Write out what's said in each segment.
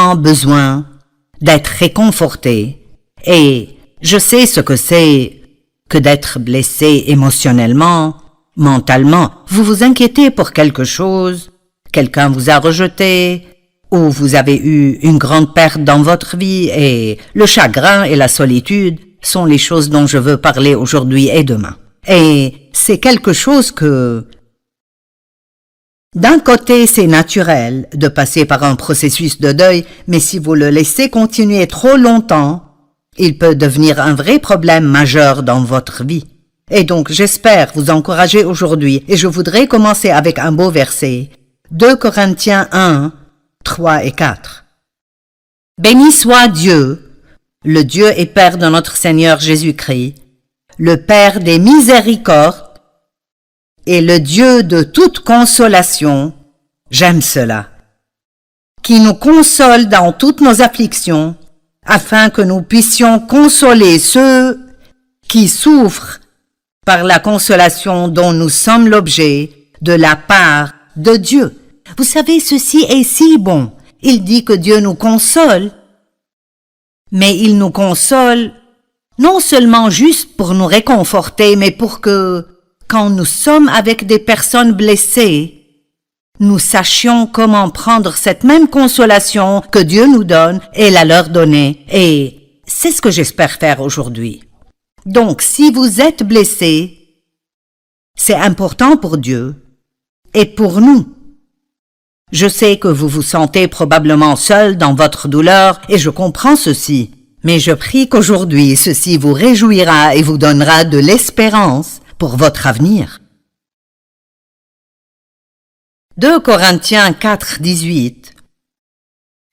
vraiment besoin d'être réconforté. Et je sais ce que c'est que d'être blessé émotionnellement, mentalement. Vous vous inquiétez pour quelque chose, quelqu'un vous a rejeté, ou vous avez eu une grande perte dans votre vie, et le chagrin et la solitude sont les choses dont je veux parler aujourd'hui et demain. Et c'est quelque chose que, d'un côté, c'est naturel de passer par un processus de deuil, mais si vous le laissez continuer trop longtemps, il peut devenir un vrai problème majeur dans votre vie. Et donc, j'espère vous encourager aujourd'hui, et je voudrais commencer avec un beau verset. 2 Corinthiens 1, 3 et 4. Béni soit Dieu, le Dieu et Père de notre Seigneur Jésus-Christ, le Père des miséricordes et le Dieu de toute consolation, j'aime cela, qui nous console dans toutes nos afflictions, afin que nous puissions consoler ceux qui souffrent par la consolation dont nous sommes l'objet de la part de Dieu. Vous savez, ceci est si bon. Il dit que Dieu nous console, mais il nous console non seulement juste pour nous réconforter, mais pour que, quand nous sommes avec des personnes blessées, nous sachions comment prendre cette même consolation que Dieu nous donne et la leur donner. Et c'est ce que j'espère faire aujourd'hui. Donc, si vous êtes blessé, c'est important pour Dieu et pour nous. Je sais que vous vous sentez probablement seul dans votre douleur et je comprends ceci. Mais je prie qu'aujourd'hui, ceci vous réjouira et vous donnera de l'espérance pour votre avenir. 2 Corinthiens 4, 18.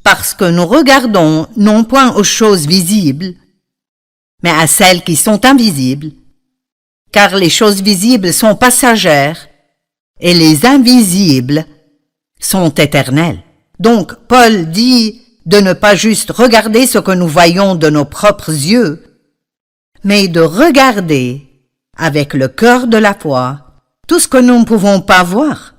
Parce que nous regardons non point aux choses visibles, mais à celles qui sont invisibles, car les choses visibles sont passagères et les invisibles sont éternelles. Donc, Paul dit de ne pas juste regarder ce que nous voyons de nos propres yeux, mais de regarder avec le cœur de la foi tout ce que nous ne pouvons pas voir.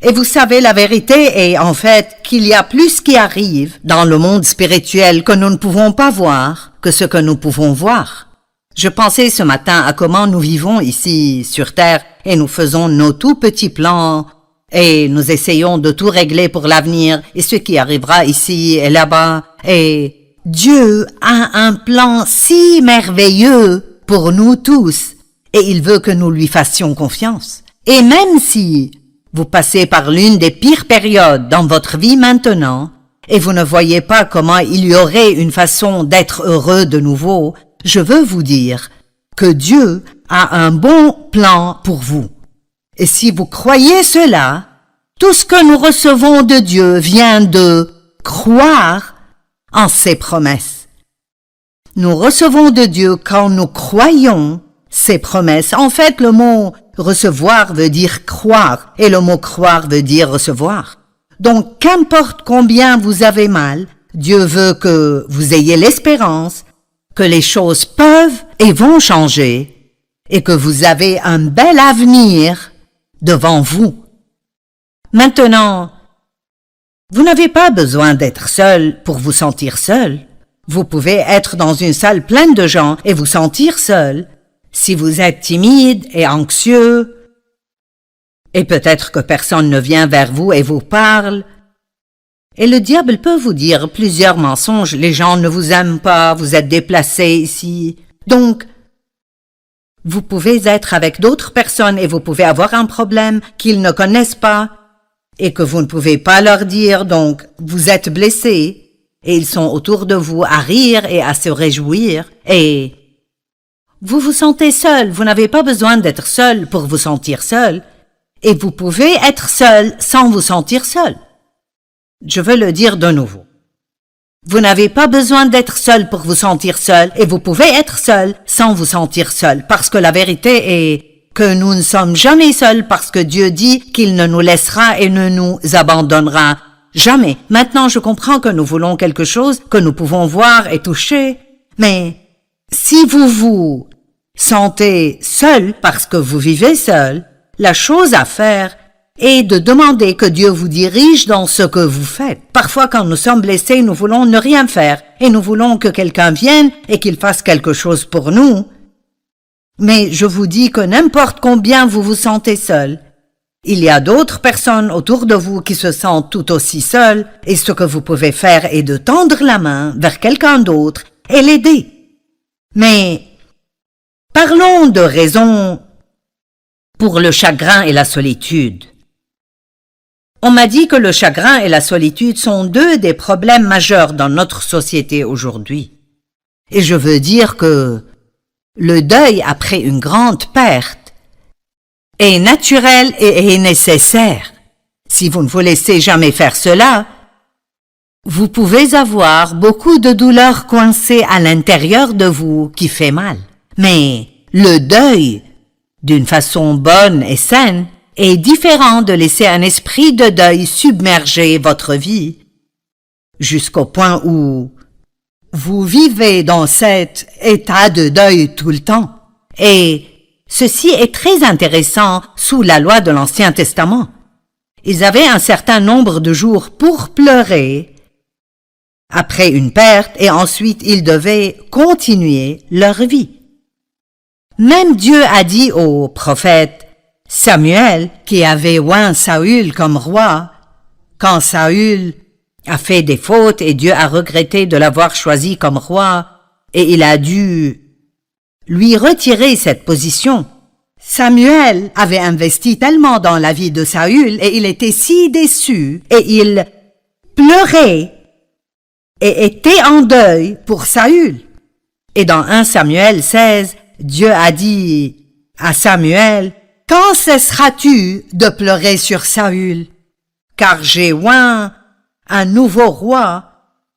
Et vous savez, la vérité est en fait qu'il y a plus qui arrive dans le monde spirituel que nous ne pouvons pas voir que ce que nous pouvons voir. Je pensais ce matin à comment nous vivons ici sur Terre et nous faisons nos tout petits plans et nous essayons de tout régler pour l'avenir et ce qui arrivera ici et là-bas. Et Dieu a un plan si merveilleux pour nous tous et il veut que nous lui fassions confiance. Et même si vous passez par l'une des pires périodes dans votre vie maintenant et vous ne voyez pas comment il y aurait une façon d'être heureux de nouveau, je veux vous dire que Dieu a un bon plan pour vous. Et si vous croyez cela, tout ce que nous recevons de Dieu vient de croire en ses promesses. Nous recevons de Dieu quand nous croyons ses promesses. En fait, le mot recevoir veut dire croire et le mot croire veut dire recevoir. Donc, qu'importe combien vous avez mal, Dieu veut que vous ayez l'espérance que les choses peuvent et vont changer et que vous avez un bel avenir devant vous. Maintenant, vous n'avez pas besoin d'être seul pour vous sentir seul. Vous pouvez être dans une salle pleine de gens et vous sentir seul. Si vous êtes timide et anxieux, et peut-être que personne ne vient vers vous et vous parle, et le diable peut vous dire plusieurs mensonges, les gens ne vous aiment pas, vous êtes déplacé ici. Donc, vous pouvez être avec d'autres personnes et vous pouvez avoir un problème qu'ils ne connaissent pas et que vous ne pouvez pas leur dire, donc vous êtes blessé et ils sont autour de vous à rire et à se réjouir et vous vous sentez seul, vous n'avez pas besoin d'être seul pour vous sentir seul et vous pouvez être seul sans vous sentir seul. Je veux le dire de nouveau. Vous n'avez pas besoin d'être seul pour vous sentir seul et vous pouvez être seul sans vous sentir seul parce que la vérité est que nous ne sommes jamais seuls parce que Dieu dit qu'il ne nous laissera et ne nous abandonnera jamais. Maintenant, je comprends que nous voulons quelque chose que nous pouvons voir et toucher, mais si vous vous sentez seul parce que vous vivez seul, la chose à faire et de demander que Dieu vous dirige dans ce que vous faites. Parfois, quand nous sommes blessés, nous voulons ne rien faire et nous voulons que quelqu'un vienne et qu'il fasse quelque chose pour nous. Mais je vous dis que n'importe combien vous vous sentez seul, il y a d'autres personnes autour de vous qui se sentent tout aussi seules et ce que vous pouvez faire est de tendre la main vers quelqu'un d'autre et l'aider. Mais parlons de raisons pour le chagrin et la solitude. On m'a dit que le chagrin et la solitude sont deux des problèmes majeurs dans notre société aujourd'hui. Et je veux dire que le deuil après une grande perte est naturel et est nécessaire. Si vous ne vous laissez jamais faire cela, vous pouvez avoir beaucoup de douleurs coincées à l'intérieur de vous qui fait mal. Mais le deuil, d'une façon bonne et saine, est différent de laisser un esprit de deuil submerger votre vie, jusqu'au point où vous vivez dans cet état de deuil tout le temps. Et ceci est très intéressant sous la loi de l'Ancien Testament. Ils avaient un certain nombre de jours pour pleurer après une perte et ensuite ils devaient continuer leur vie. Même Dieu a dit au prophète Samuel, qui avait oint Saül comme roi, quand Saül a fait des fautes et Dieu a regretté de l'avoir choisi comme roi, et il a dû lui retirer cette position. Samuel avait investi tellement dans la vie de Saül et il était si déçu et il pleurait et était en deuil pour Saül. Et dans 1 Samuel 16, Dieu a dit à Samuel, « Quand cesseras-tu de pleurer sur Saül? Car j'ai oint un nouveau roi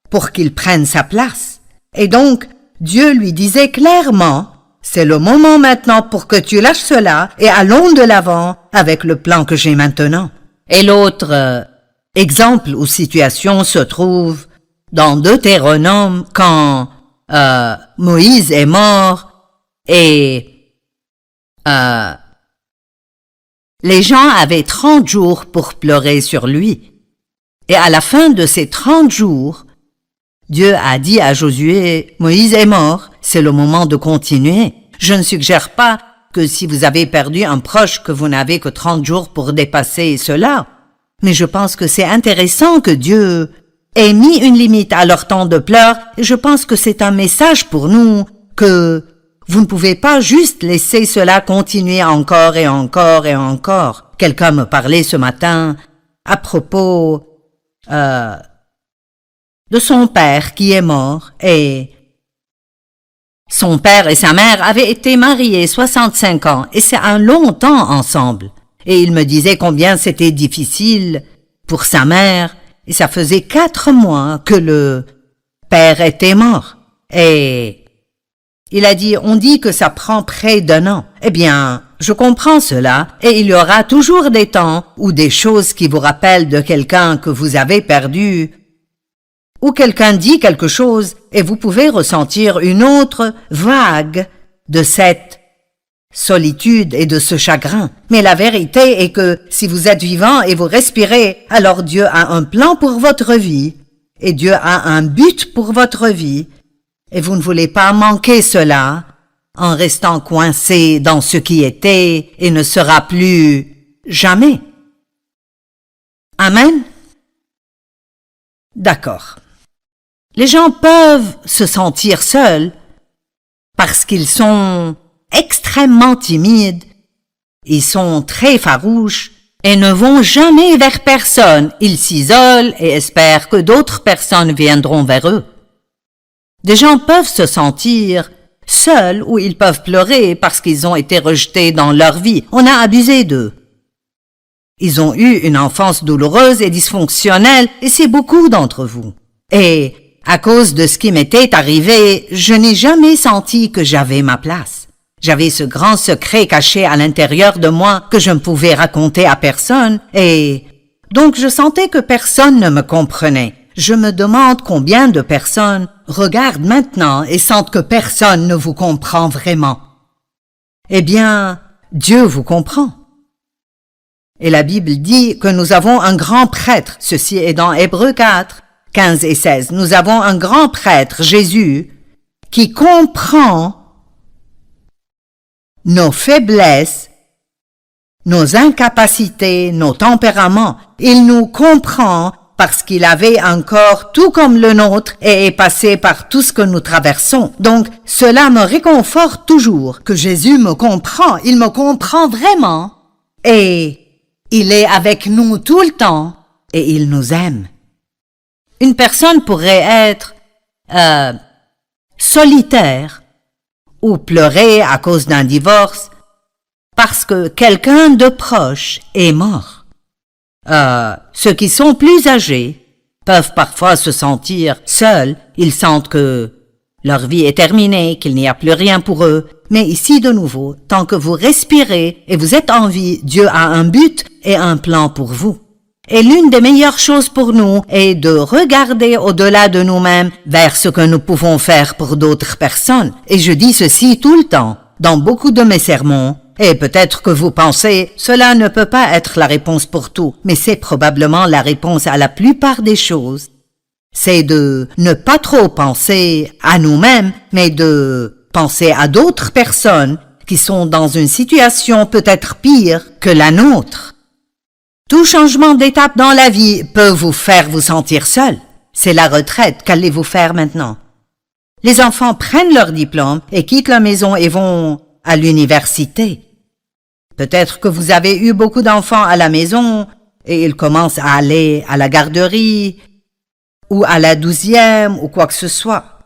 pour qu'il prenne sa place. » Et donc, Dieu lui disait clairement, « C'est le moment maintenant pour que tu lâches cela et allons de l'avant avec le plan que j'ai maintenant. » Et l'autre exemple ou situation se trouve dans Deutéronome quand Moïse est mort et les gens avaient 30 jours pour pleurer sur lui. Et à la fin de ces 30 jours, Dieu a dit à Josué, « Moïse est mort, c'est le moment de continuer. » Je ne suggère pas que si vous avez perdu un proche que vous n'avez que 30 jours pour dépasser cela. Mais je pense que c'est intéressant que Dieu ait mis une limite à leur temps de pleurs et je pense que c'est un message pour nous que vous ne pouvez pas juste laisser cela continuer encore et encore et encore. Quelqu'un me parlait ce matin à propos de son père qui est mort et son père et sa mère avaient été mariés 65 ans et c'est un long temps ensemble. Et il me disait combien c'était difficile pour sa mère et ça faisait 4 mois que le père était mort. Et il a dit, on dit que ça prend près d'1 an. Eh bien, je comprends cela et il y aura toujours des temps ou des choses qui vous rappellent de quelqu'un que vous avez perdu ou quelqu'un dit quelque chose et vous pouvez ressentir une autre vague de cette solitude et de ce chagrin. Mais la vérité est que si vous êtes vivant et vous respirez, alors Dieu a un plan pour votre vie et Dieu a un but pour votre vie et vous ne voulez pas manquer cela en restant coincé dans ce qui était et ne sera plus jamais. Amen? D'accord. Les gens peuvent se sentir seuls parce qu'ils sont extrêmement timides, ils sont très farouches et ne vont jamais vers personne. Ils s'isolent et espèrent que d'autres personnes viendront vers eux. Des gens peuvent se sentir seuls ou ils peuvent pleurer parce qu'ils ont été rejetés dans leur vie. On a abusé d'eux. Ils ont eu une enfance douloureuse et dysfonctionnelle et c'est beaucoup d'entre vous. Et à cause de ce qui m'était arrivé, je n'ai jamais senti que j'avais ma place. J'avais ce grand secret caché à l'intérieur de moi que je ne pouvais raconter à personne et donc je sentais que personne ne me comprenait. Je me demande combien de personnes regardent maintenant et sentent que personne ne vous comprend vraiment. Eh bien, Dieu vous comprend. Et la Bible dit que nous avons un grand prêtre. Ceci est dans Hébreux 4, 15 et 16. Nous avons un grand prêtre, Jésus, qui comprend nos faiblesses, nos incapacités, nos tempéraments. Il nous comprend parce qu'il avait un corps tout comme le nôtre et est passé par tout ce que nous traversons. Donc, cela me réconforte toujours que Jésus me comprend. Il me comprend vraiment. Et il est avec nous tout le temps et il nous aime. Une personne pourrait être solitaire ou pleurer à cause d'un divorce parce que quelqu'un de proche est mort. Ceux qui sont plus âgés peuvent parfois se sentir seuls. Ils sentent que leur vie est terminée, qu'il n'y a plus rien pour eux. Mais ici de nouveau, tant que vous respirez et vous êtes en vie, Dieu a un but et un plan pour vous. Et l'une des meilleures choses pour nous est de regarder au-delà de nous-mêmes vers ce que nous pouvons faire pour d'autres personnes. Et je dis ceci tout le temps, dans beaucoup de mes sermons. Et peut-être que vous pensez, cela ne peut pas être la réponse pour tout, mais c'est probablement la réponse à la plupart des choses. C'est de ne pas trop penser à nous-mêmes, mais de penser à d'autres personnes qui sont dans une situation peut-être pire que la nôtre. Tout changement d'étape dans la vie peut vous faire vous sentir seul. C'est la retraite, qu'allez-vous faire maintenant? Les enfants prennent leur diplôme et quittent la maison et vont à l'université. Peut-être que vous avez eu beaucoup d'enfants à la maison et ils commencent à aller à la garderie ou à la 12e ou quoi que ce soit.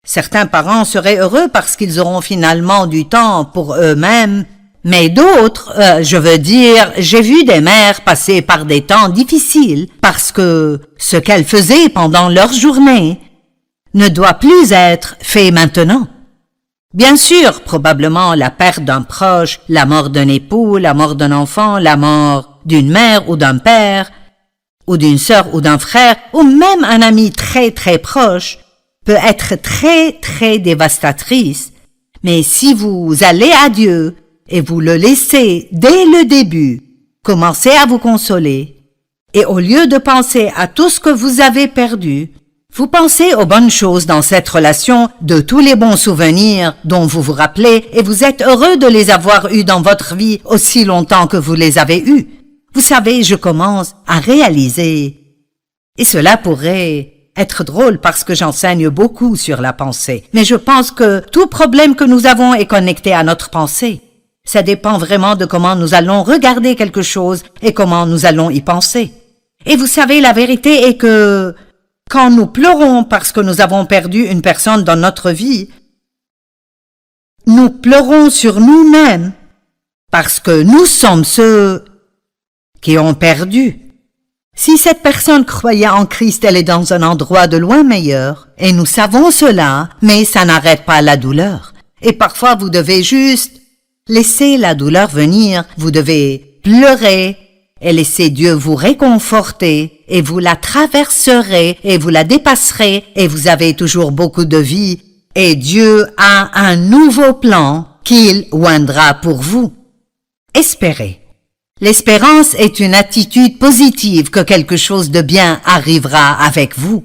Certains parents seraient heureux parce qu'ils auront finalement du temps pour eux-mêmes, mais d'autres, j'ai vu des mères passer par des temps difficiles parce que ce qu'elles faisaient pendant leur journée ne doit plus être fait maintenant. Bien sûr, probablement la perte d'un proche, la mort d'un époux, la mort d'un enfant, la mort d'une mère ou d'un père, ou d'une sœur ou d'un frère, ou même un ami très très proche, peut être très très dévastatrice. Mais si vous allez à Dieu et vous le laissez dès le début, commencez à vous consoler, et au lieu de penser à tout ce que vous avez perdu, vous pensez aux bonnes choses dans cette relation, de tous les bons souvenirs dont vous vous rappelez, et vous êtes heureux de les avoir eus dans votre vie aussi longtemps que vous les avez eus. Vous savez, je commence à réaliser, et cela pourrait être drôle parce que j'enseigne beaucoup sur la pensée, mais je pense que tout problème que nous avons est connecté à notre pensée. Ça dépend vraiment de comment nous allons regarder quelque chose et comment nous allons y penser. Et vous savez, la vérité est que quand nous pleurons parce que nous avons perdu une personne dans notre vie, nous pleurons sur nous-mêmes parce que nous sommes ceux qui ont perdu. Si cette personne croyait en Christ, elle est dans un endroit de loin meilleur, et nous savons cela, mais ça n'arrête pas la douleur. Et parfois vous devez juste laisser la douleur venir, vous devez pleurer, et laissez Dieu vous réconforter, et vous la traverserez, et vous la dépasserez, et vous avez toujours beaucoup de vie, et Dieu a un nouveau plan qu'il oindra pour vous. Espérez. L'espérance est une attitude positive que quelque chose de bien arrivera avec vous.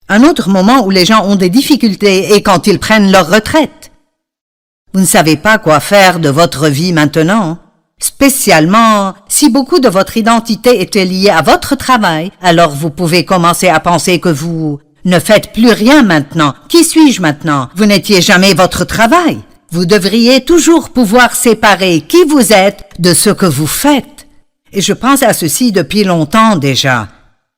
Un autre moment où les gens ont des difficultés est quand ils prennent leur retraite. Vous ne savez pas quoi faire de votre vie maintenant. Spécialement, si beaucoup de votre identité était liée à votre travail, alors vous pouvez commencer à penser que vous ne faites plus rien maintenant. Qui suis-je maintenant? Vous n'étiez jamais votre travail. Vous devriez toujours pouvoir séparer qui vous êtes de ce que vous faites. Et je pense à ceci depuis longtemps déjà.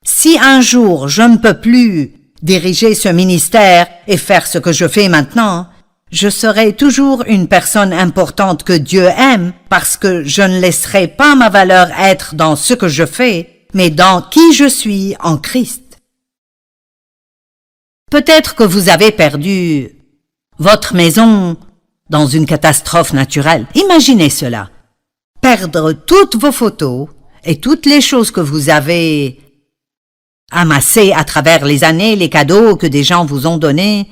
Si un jour je ne peux plus diriger ce ministère et faire ce que je fais maintenant, je serai toujours une personne importante que Dieu aime parce que je ne laisserai pas ma valeur être dans ce que je fais, mais dans qui je suis en Christ. Peut-être que vous avez perdu votre maison dans une catastrophe naturelle. Imaginez cela. Perdre toutes vos photos et toutes les choses que vous avez amassées à travers les années, les cadeaux que des gens vous ont donnés,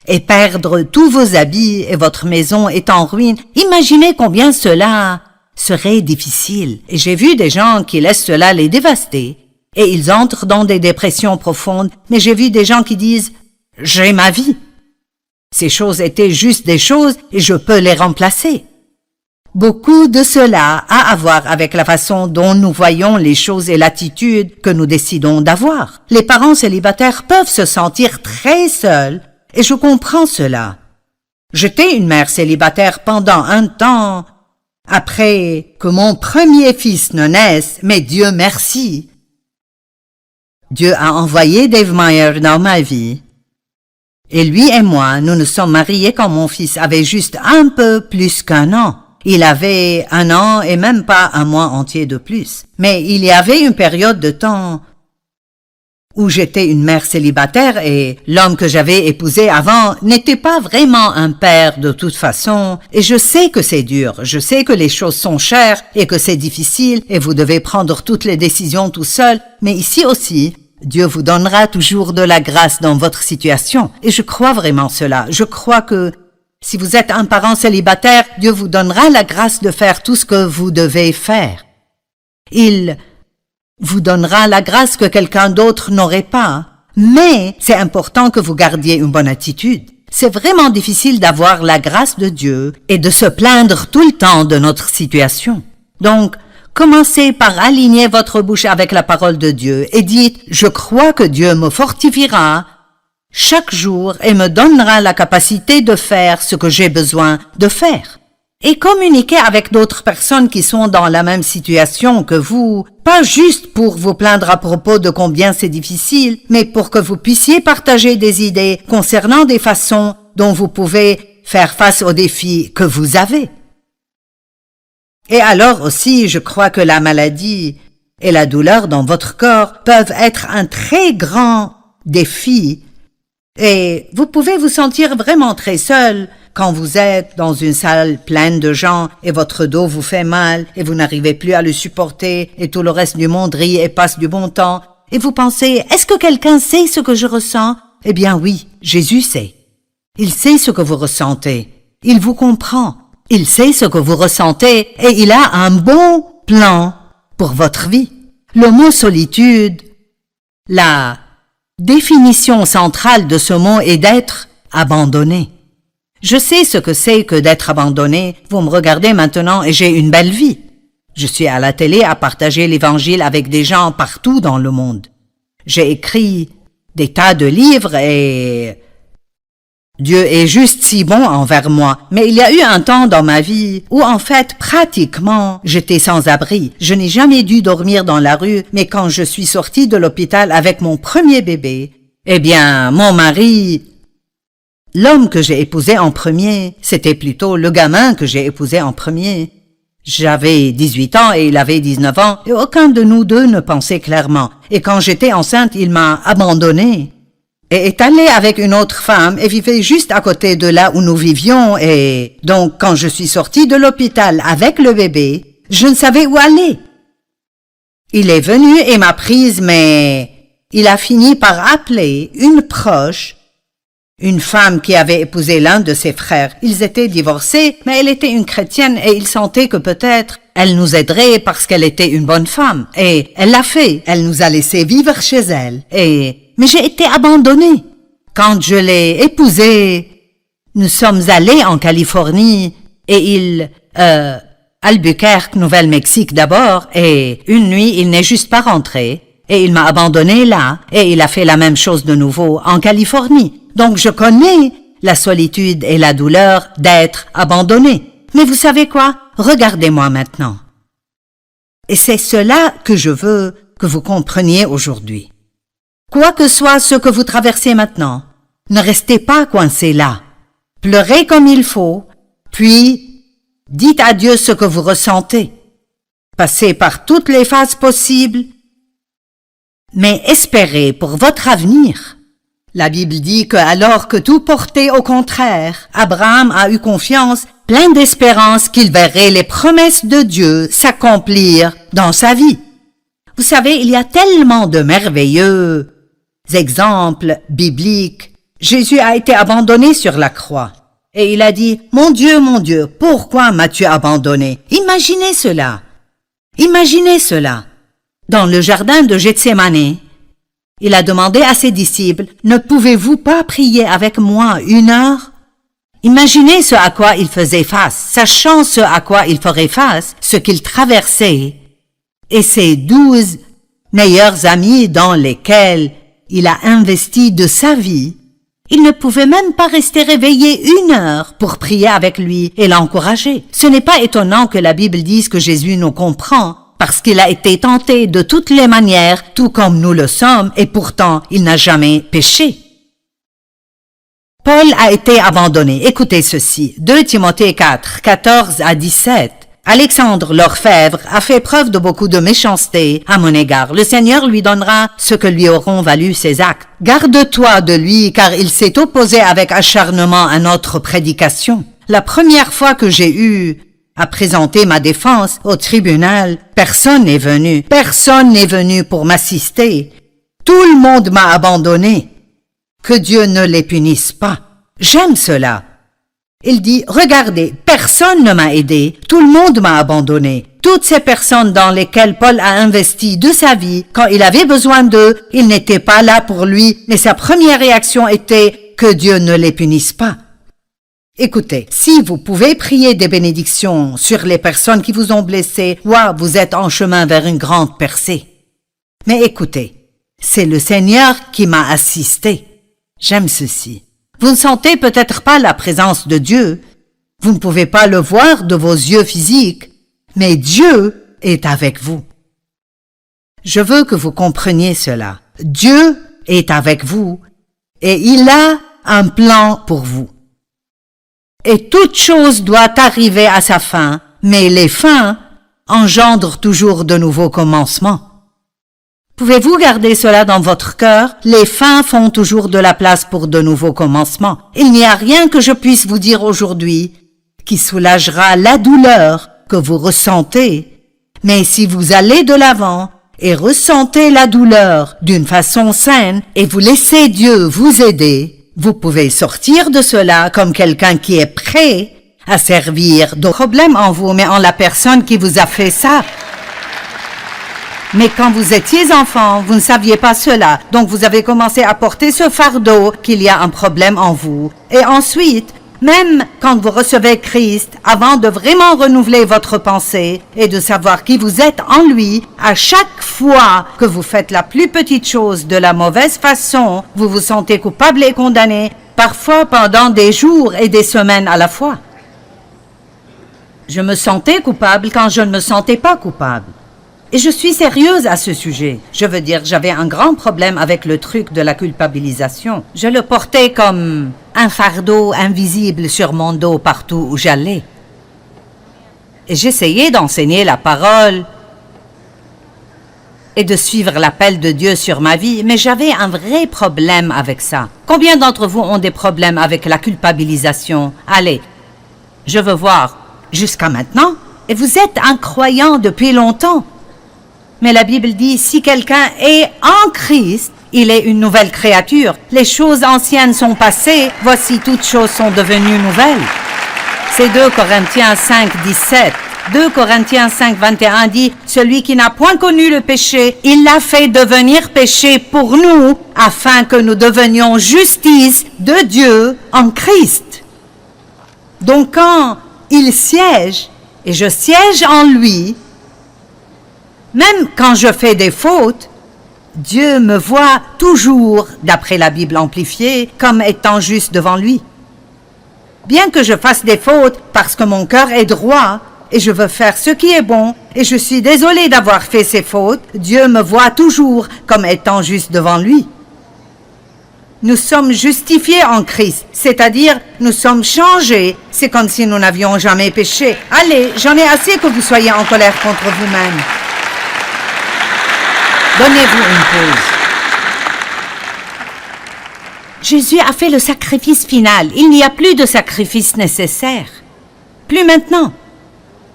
et perdre tous vos habits et votre maison est en ruine. Imaginez combien cela serait difficile. Et j'ai vu des gens qui laissent cela les dévaster. Et ils entrent dans des dépressions profondes. Mais j'ai vu des gens qui disent « J'ai ma vie ». Ces choses étaient juste des choses et je peux les remplacer. Beaucoup de cela a à voir avec la façon dont nous voyons les choses et l'attitude que nous décidons d'avoir. Les parents célibataires peuvent se sentir très seuls et je comprends cela. J'étais une mère célibataire pendant un temps, après que mon premier fils ne naisse, mais Dieu merci. Dieu a envoyé Dave Meyer dans ma vie. Et lui et moi, nous nous sommes mariés quand mon fils avait juste un peu plus qu'1 an. Il avait 1 an et même pas 1 mois entier de plus. Mais il y avait une période de temps où j'étais une mère célibataire et l'homme que j'avais épousé avant n'était pas vraiment un père de toute façon. Et je sais que c'est dur, je sais que les choses sont chères et que c'est difficile et vous devez prendre toutes les décisions tout seul. Mais ici aussi, Dieu vous donnera toujours de la grâce dans votre situation. Et je crois vraiment cela. Je crois que si vous êtes un parent célibataire, Dieu vous donnera la grâce de faire tout ce que vous devez faire. Il vous donnera la grâce que quelqu'un d'autre n'aurait pas. Mais c'est important que vous gardiez une bonne attitude. C'est vraiment difficile d'avoir la grâce de Dieu et de se plaindre tout le temps de notre situation. Donc, commencez par aligner votre bouche avec la parole de Dieu et dites « Je crois que Dieu me fortifiera chaque jour et me donnera la capacité de faire ce que j'ai besoin de faire. » Et communiquez avec d'autres personnes qui sont dans la même situation que vous, pas juste pour vous plaindre à propos de combien c'est difficile, mais pour que vous puissiez partager des idées concernant des façons dont vous pouvez faire face aux défis que vous avez. Et alors aussi, je crois que la maladie et la douleur dans votre corps peuvent être un très grand défi et vous pouvez vous sentir vraiment très seul quand vous êtes dans une salle pleine de gens et votre dos vous fait mal et vous n'arrivez plus à le supporter et tout le reste du monde rit et passe du bon temps et vous pensez « Est-ce que quelqu'un sait ce que je ressens ?» Eh bien oui, Jésus sait. Il sait ce que vous ressentez. Il vous comprend. Il sait ce que vous ressentez et il a un bon plan pour votre vie. Le mot solitude, la définition centrale de ce mot est d'être abandonné. Je sais ce que c'est que d'être abandonné. Vous me regardez maintenant et j'ai une belle vie. Je suis à la télé à partager l'Évangile avec des gens partout dans le monde. J'ai écrit des tas de livres et Dieu est juste si bon envers moi. Mais il y a eu un temps dans ma vie où en fait pratiquement j'étais sans abri. Je n'ai jamais dû dormir dans la rue, mais quand je suis sortie de l'hôpital avec mon premier bébé, eh bien mon mari, l'homme que j'ai épousé en premier, c'était plutôt le gamin que j'ai épousé en premier. J'avais 18 ans et il avait 19 ans et aucun de nous deux ne pensait clairement. Et quand j'étais enceinte, il m'a abandonnée et est allé avec une autre femme et vivait juste à côté de là où nous vivions et donc quand je suis sortie de l'hôpital avec le bébé, je ne savais où aller. Il est venu et m'a prise mais il a fini par appeler une proche, une femme qui avait épousé l'un de ses frères. Ils étaient divorcés, mais elle était une chrétienne et il sentait que peut-être elle nous aiderait parce qu'elle était une bonne femme. Et elle l'a fait. Elle nous a laissé vivre chez elle. Mais j'ai été abandonnée. Quand je l'ai épousé, nous sommes allés en Californie et Albuquerque, Nouvelle-Mexique d'abord, et une nuit, il n'est juste pas rentré. Et il m'a abandonnée là, et il a fait la même chose de nouveau en Californie. Donc je connais la solitude et la douleur d'être abandonné. Mais vous savez quoi? Regardez-moi maintenant. Et c'est cela que je veux que vous compreniez aujourd'hui. Quoi que soit ce que vous traversez maintenant, ne restez pas coincé là. Pleurez comme il faut, puis dites à Dieu ce que vous ressentez. Passez par toutes les phases possibles, mais espérez pour votre avenir. La Bible dit que alors que tout portait au contraire, Abraham a eu confiance, plein d'espérance qu'il verrait les promesses de Dieu s'accomplir dans sa vie. Vous savez, il y a tellement de merveilleux exemples bibliques. Jésus a été abandonné sur la croix. Et il a dit, mon Dieu, pourquoi m'as-tu abandonné? Imaginez cela. Imaginez cela. Dans le jardin de Gethsémane, il a demandé à ses disciples, ne pouvez-vous pas prier avec moi 1 heure? Imaginez ce à quoi il faisait face, sachant ce à quoi il ferait face, ce qu'il traversait, et ses 12 meilleurs amis dans lesquels il a investi de sa vie. Il ne pouvait même pas rester réveillé 1 heure pour prier avec lui et l'encourager. Ce n'est pas étonnant que la Bible dise que Jésus nous comprend, parce qu'il a été tenté de toutes les manières, tout comme nous le sommes, et pourtant il n'a jamais péché. Paul a été abandonné. Écoutez ceci. 2 Timothée 4, 14 à 17. Alexandre l'orfèvre a fait preuve de beaucoup de méchanceté à mon égard. Le Seigneur lui donnera ce que lui auront valu ses actes. Garde-toi de lui, car il s'est opposé avec acharnement à notre prédication. La première fois que j'ai eu à présenter ma défense au tribunal, personne n'est venu. Personne n'est venu pour m'assister. Tout le monde m'a abandonné. Que Dieu ne les punisse pas. J'aime cela. Il dit, regardez, personne ne m'a aidé, tout le monde m'a abandonné. Toutes ces personnes dans lesquelles Paul a investi de sa vie, quand il avait besoin d'eux, ils n'étaient pas là pour lui, mais sa première réaction était que Dieu ne les punisse pas. Écoutez, si vous pouvez prier des bénédictions sur les personnes qui vous ont blessé, vous êtes en chemin vers une grande percée. Mais écoutez, c'est le Seigneur qui m'a assisté. J'aime ceci. Vous ne sentez peut-être pas la présence de Dieu. Vous ne pouvez pas le voir de vos yeux physiques, mais Dieu est avec vous. Je veux que vous compreniez cela. Dieu est avec vous et il a un plan pour vous. Et toute chose doit arriver à sa fin, mais les fins engendrent toujours de nouveaux commencements. Pouvez-vous garder cela dans votre cœur? Les fins font toujours de la place pour de nouveaux commencements. Il n'y a rien que je puisse vous dire aujourd'hui qui soulagera la douleur que vous ressentez. Mais si vous allez de l'avant et ressentez la douleur d'une façon saine et vous laissez Dieu vous aider, vous pouvez sortir de cela comme quelqu'un qui est prêt à servir de problème en vous, mais en la personne qui vous a fait ça. Mais quand vous étiez enfant, vous ne saviez pas cela, donc vous avez commencé à porter ce fardeau qu'il y a un problème en vous. Et ensuite, même quand vous recevez Christ, avant de vraiment renouveler votre pensée et de savoir qui vous êtes en lui, à chaque fois que vous faites la plus petite chose de la mauvaise façon, vous vous sentez coupable et condamné, parfois pendant des jours et des semaines à la fois. Je me sentais coupable quand je ne me sentais pas coupable. Et je suis sérieuse à ce sujet. Je veux dire, j'avais un grand problème avec le truc de la culpabilisation. Je le portais comme un fardeau invisible sur mon dos partout où j'allais. Et j'essayais d'enseigner la parole et de suivre l'appel de Dieu sur ma vie, mais j'avais un vrai problème avec ça. Combien d'entre vous ont des problèmes avec la culpabilisation? Allez, je veux voir. Jusqu'à maintenant? Et vous êtes un croyant depuis longtemps. Mais la Bible dit, si quelqu'un est en Christ, il est une nouvelle créature. Les choses anciennes sont passées, voici toutes choses sont devenues nouvelles. C'est 2 Corinthiens 5, 17. 2 Corinthiens 5, 21 dit, celui qui n'a point connu le péché, il l'a fait devenir péché pour nous, afin que nous devenions justice de Dieu en Christ. Donc quand il siège, et je siège en lui, même quand je fais des fautes, Dieu me voit toujours, d'après la Bible amplifiée, comme étant juste devant lui. Bien que je fasse des fautes parce que mon cœur est droit et je veux faire ce qui est bon et je suis désolée d'avoir fait ces fautes, Dieu me voit toujours comme étant juste devant lui. Nous sommes justifiés en Christ, c'est-à-dire nous sommes changés. C'est comme si nous n'avions jamais péché. Allez, j'en ai assez que vous soyez en colère contre vous-même. Donnez-vous une pause. Jésus a fait le sacrifice final. Il n'y a plus de sacrifice nécessaire. Plus maintenant.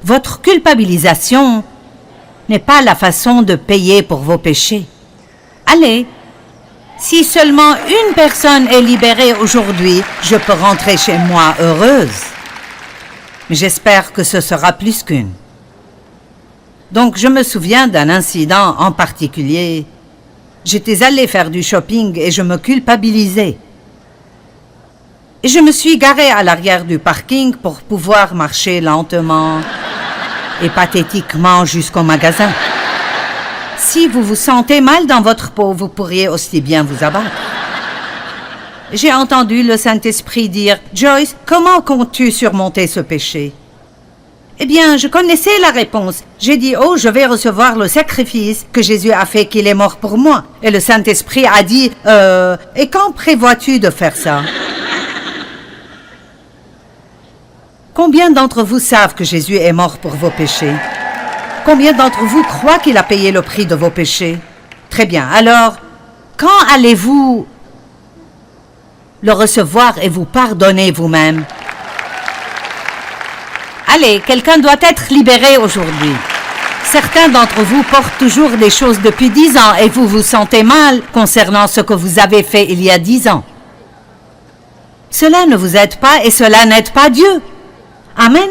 Votre culpabilisation n'est pas la façon de payer pour vos péchés. Allez, Si seulement une personne est libérée aujourd'hui, je peux rentrer chez moi heureuse. Mais j'espère que ce sera plus qu'une. Donc je me souviens d'un incident en particulier. J'étais allée faire du shopping et je me culpabilisais. Et je me suis garée à l'arrière du parking pour pouvoir marcher lentement et pathétiquement jusqu'au magasin. Si vous vous sentez mal dans votre peau, vous pourriez aussi bien vous abattre. J'ai entendu le Saint-Esprit dire « Joyce, comment comptes-tu surmonter ce péché ?» Eh bien, je connaissais la réponse. J'ai dit « Oh, je vais recevoir le sacrifice que Jésus a fait qu'il est mort pour moi. » Et le Saint-Esprit a dit « Et quand prévois-tu de faire ça ?» Combien d'entre vous savent que Jésus est mort pour vos péchés? Combien d'entre vous croient qu'il a payé le prix de vos péchés? Très bien. Alors, quand allez-vous le recevoir et vous pardonner vous-même? Allez, quelqu'un doit être libéré aujourd'hui. Certains d'entre vous portent toujours des choses depuis 10 ans et vous vous sentez mal concernant ce que vous avez fait il y a 10 ans. Cela ne vous aide pas et cela n'aide pas Dieu. Amen.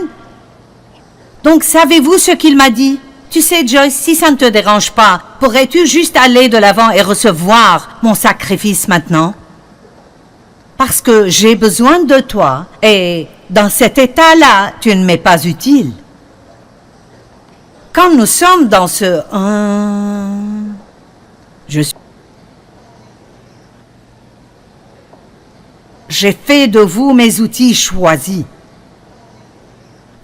Donc, savez-vous ce qu'il m'a dit? Tu sais, Joyce, si ça ne te dérange pas, pourrais-tu juste aller de l'avant et recevoir mon sacrifice maintenant? Parce que j'ai besoin de toi et dans cet état-là, tu ne m'es pas utile. Quand nous sommes dans ce j'ai fait de vous mes outils choisis.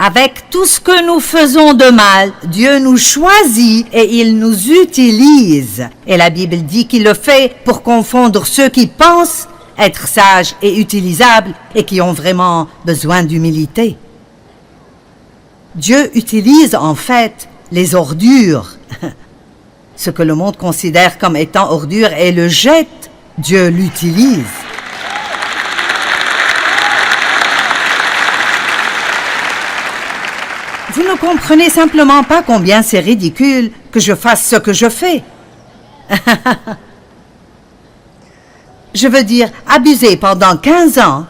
Avec tout ce que nous faisons de mal, Dieu nous choisit et il nous utilise. Et la Bible dit qu'il le fait pour confondre ceux qui pensent être sages et utilisables et qui ont vraiment besoin d'humilité. Dieu utilise en fait les ordures, ce que le monde considère comme étant ordures, et le jette, Dieu l'utilise. Vous ne comprenez simplement pas combien c'est ridicule que je fasse ce que je fais. Je veux dire, abuser pendant 15 ans,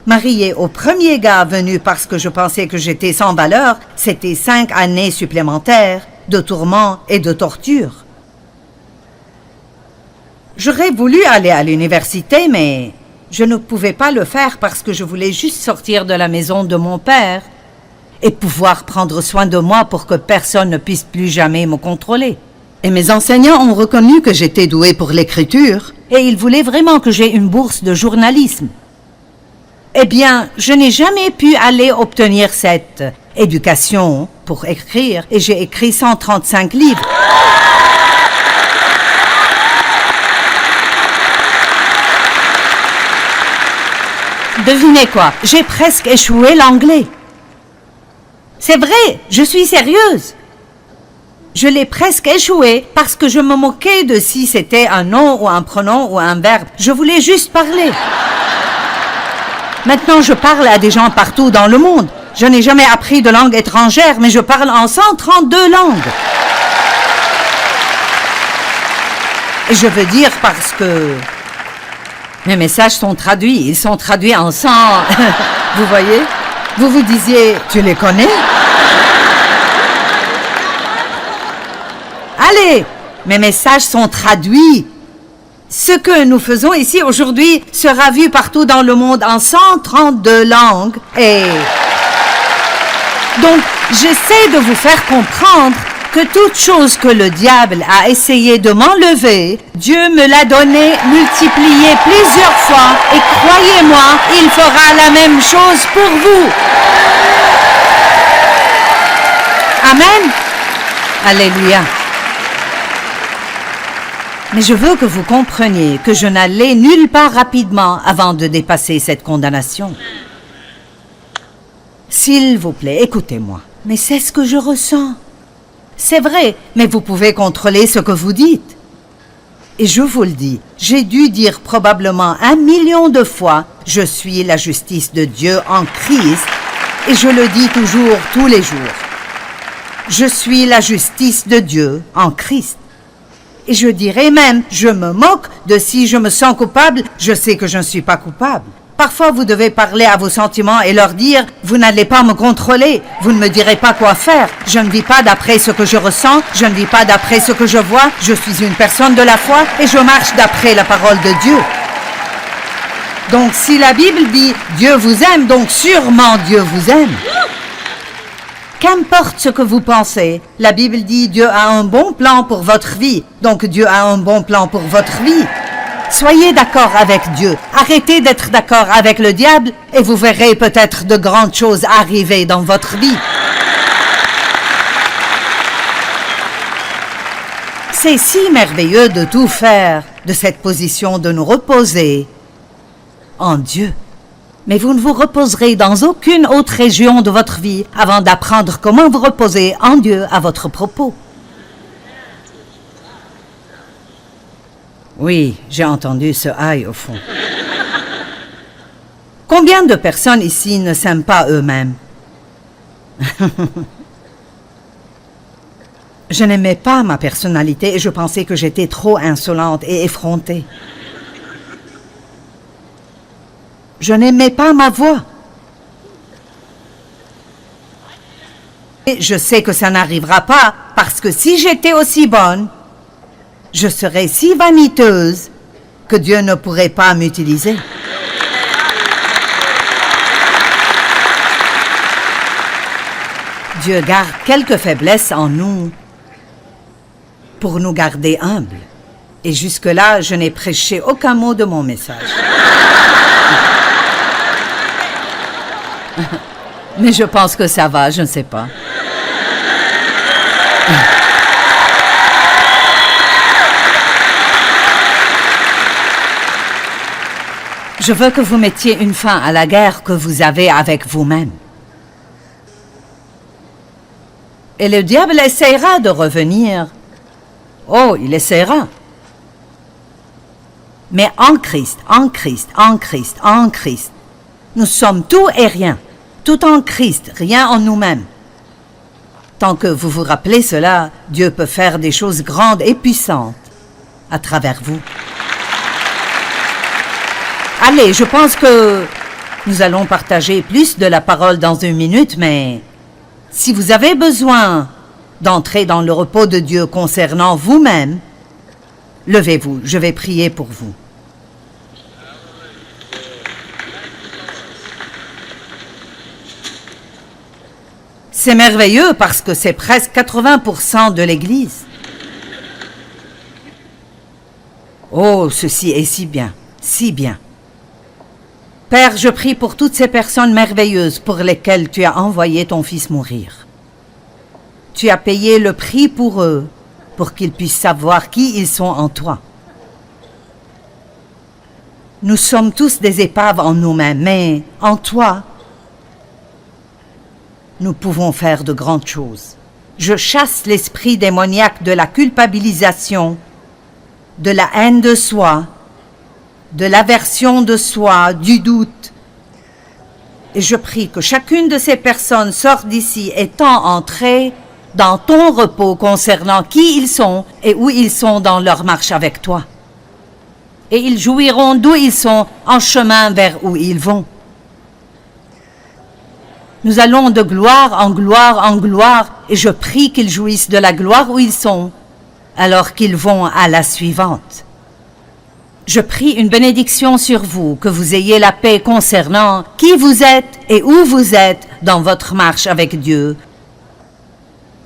marié au premier gars venu parce que je pensais que j'étais sans valeur, c'était 5 années supplémentaires de tourments et de torture. J'aurais voulu aller à l'université, mais je ne pouvais pas le faire parce que je voulais juste sortir de la maison de mon père et pouvoir prendre soin de moi pour que personne ne puisse plus jamais me contrôler. Et mes enseignants ont reconnu que j'étais douée pour l'écriture et ils voulaient vraiment que j'aie une bourse de journalisme. Eh bien, je n'ai jamais pu aller obtenir cette éducation pour écrire et j'ai écrit 135 livres. Devinez quoi, j'ai presque échoué l'anglais. C'est vrai, je suis sérieuse. Je l'ai presque échoué parce que je me moquais de si c'était un nom ou un pronom ou un verbe. Je voulais juste parler. Maintenant, je parle à des gens partout dans le monde. Je n'ai jamais appris de langue étrangère, mais je parle en 132 langues. Et je veux dire parce que mes messages sont traduits. Ils sont traduits en 100... Vous voyez? Vous vous disiez, tu les connais? Allez, mes messages sont traduits. Ce que nous faisons ici aujourd'hui sera vu partout dans le monde en 132 langues. Et donc, j'essaie de vous faire comprendre que toute chose que le diable a essayé de m'enlever, Dieu me l'a donné multiplié plusieurs fois et croyez-moi, il fera la même chose pour vous. Amen. Alléluia. Mais je veux que vous compreniez que je n'allais nulle part rapidement avant de dépasser cette condamnation. S'il vous plaît, écoutez-moi. Mais c'est ce que je ressens. C'est vrai, mais vous pouvez contrôler ce que vous dites. Et je vous le dis, j'ai dû dire probablement 1 million de fois « Je suis la justice de Dieu en Christ » et je le dis toujours, tous les jours. Je suis la justice de Dieu en Christ. Et je dirais même, je me moque de si je me sens coupable, je sais que je ne suis pas coupable. Parfois, vous devez parler à vos sentiments et leur dire, vous n'allez pas me contrôler, vous ne me direz pas quoi faire. Je ne vis pas d'après ce que je ressens, je ne vis pas d'après ce que je vois, je suis une personne de la foi et je marche d'après la parole de Dieu. Donc, si la Bible dit, Dieu vous aime, donc sûrement Dieu vous aime. Qu'importe ce que vous pensez, la Bible dit, Dieu a un bon plan pour votre vie, donc Dieu a un bon plan pour votre vie. Soyez d'accord avec Dieu. Arrêtez d'être d'accord avec le diable et vous verrez peut-être de grandes choses arriver dans votre vie. C'est si merveilleux de tout faire, de cette position de nous reposer en Dieu. Mais vous ne vous reposerez dans aucune autre région de votre vie avant d'apprendre comment vous reposer en Dieu à votre propos. Oui, j'ai entendu ce aïe au fond. Combien de personnes ici ne s'aiment pas eux-mêmes? Je n'aimais pas ma personnalité et je pensais que j'étais trop insolente et effrontée. Je n'aimais pas ma voix. Et je sais que ça n'arrivera pas parce que si j'étais aussi bonne, je serais si vaniteuse que Dieu ne pourrait pas m'utiliser. Dieu garde quelques faiblesses en nous pour nous garder humbles. Et jusque-là, je n'ai prêché aucun mot de mon message. Mais je pense que ça va, je ne sais pas. Je veux que vous mettiez une fin à la guerre que vous avez avec vous-même. Et le diable essaiera de revenir. Oh, il essaiera. Mais en Christ, en Christ, en Christ, en Christ, nous sommes tout et rien. Tout en Christ, rien en nous-mêmes. Tant que vous vous rappelez cela, Dieu peut faire des choses grandes et puissantes à travers vous. Allez, je pense que nous allons partager plus de la parole dans une minute, mais si vous avez besoin d'entrer dans le repos de Dieu concernant vous-même, levez-vous, je vais prier pour vous. C'est merveilleux parce que c'est presque 80% de l'Église. Oh, ceci est si bien, si bien. Père, je prie pour toutes ces personnes merveilleuses pour lesquelles tu as envoyé ton Fils mourir. Tu as payé le prix pour eux, pour qu'ils puissent savoir qui ils sont en toi. Nous sommes tous des épaves en nous-mêmes, mais en toi, nous pouvons faire de grandes choses. Je chasse l'esprit démoniaque de la culpabilisation, de la haine de soi, de l'aversion de soi, du doute. Et je prie que chacune de ces personnes sorte d'ici étant entrées dans ton repos concernant qui ils sont et où ils sont dans leur marche avec toi. Et ils jouiront d'où ils sont en chemin vers où ils vont. Nous allons de gloire en gloire en gloire et je prie qu'ils jouissent de la gloire où ils sont alors qu'ils vont à la suivante. Je prie une bénédiction sur vous, que vous ayez la paix concernant qui vous êtes et où vous êtes dans votre marche avec Dieu.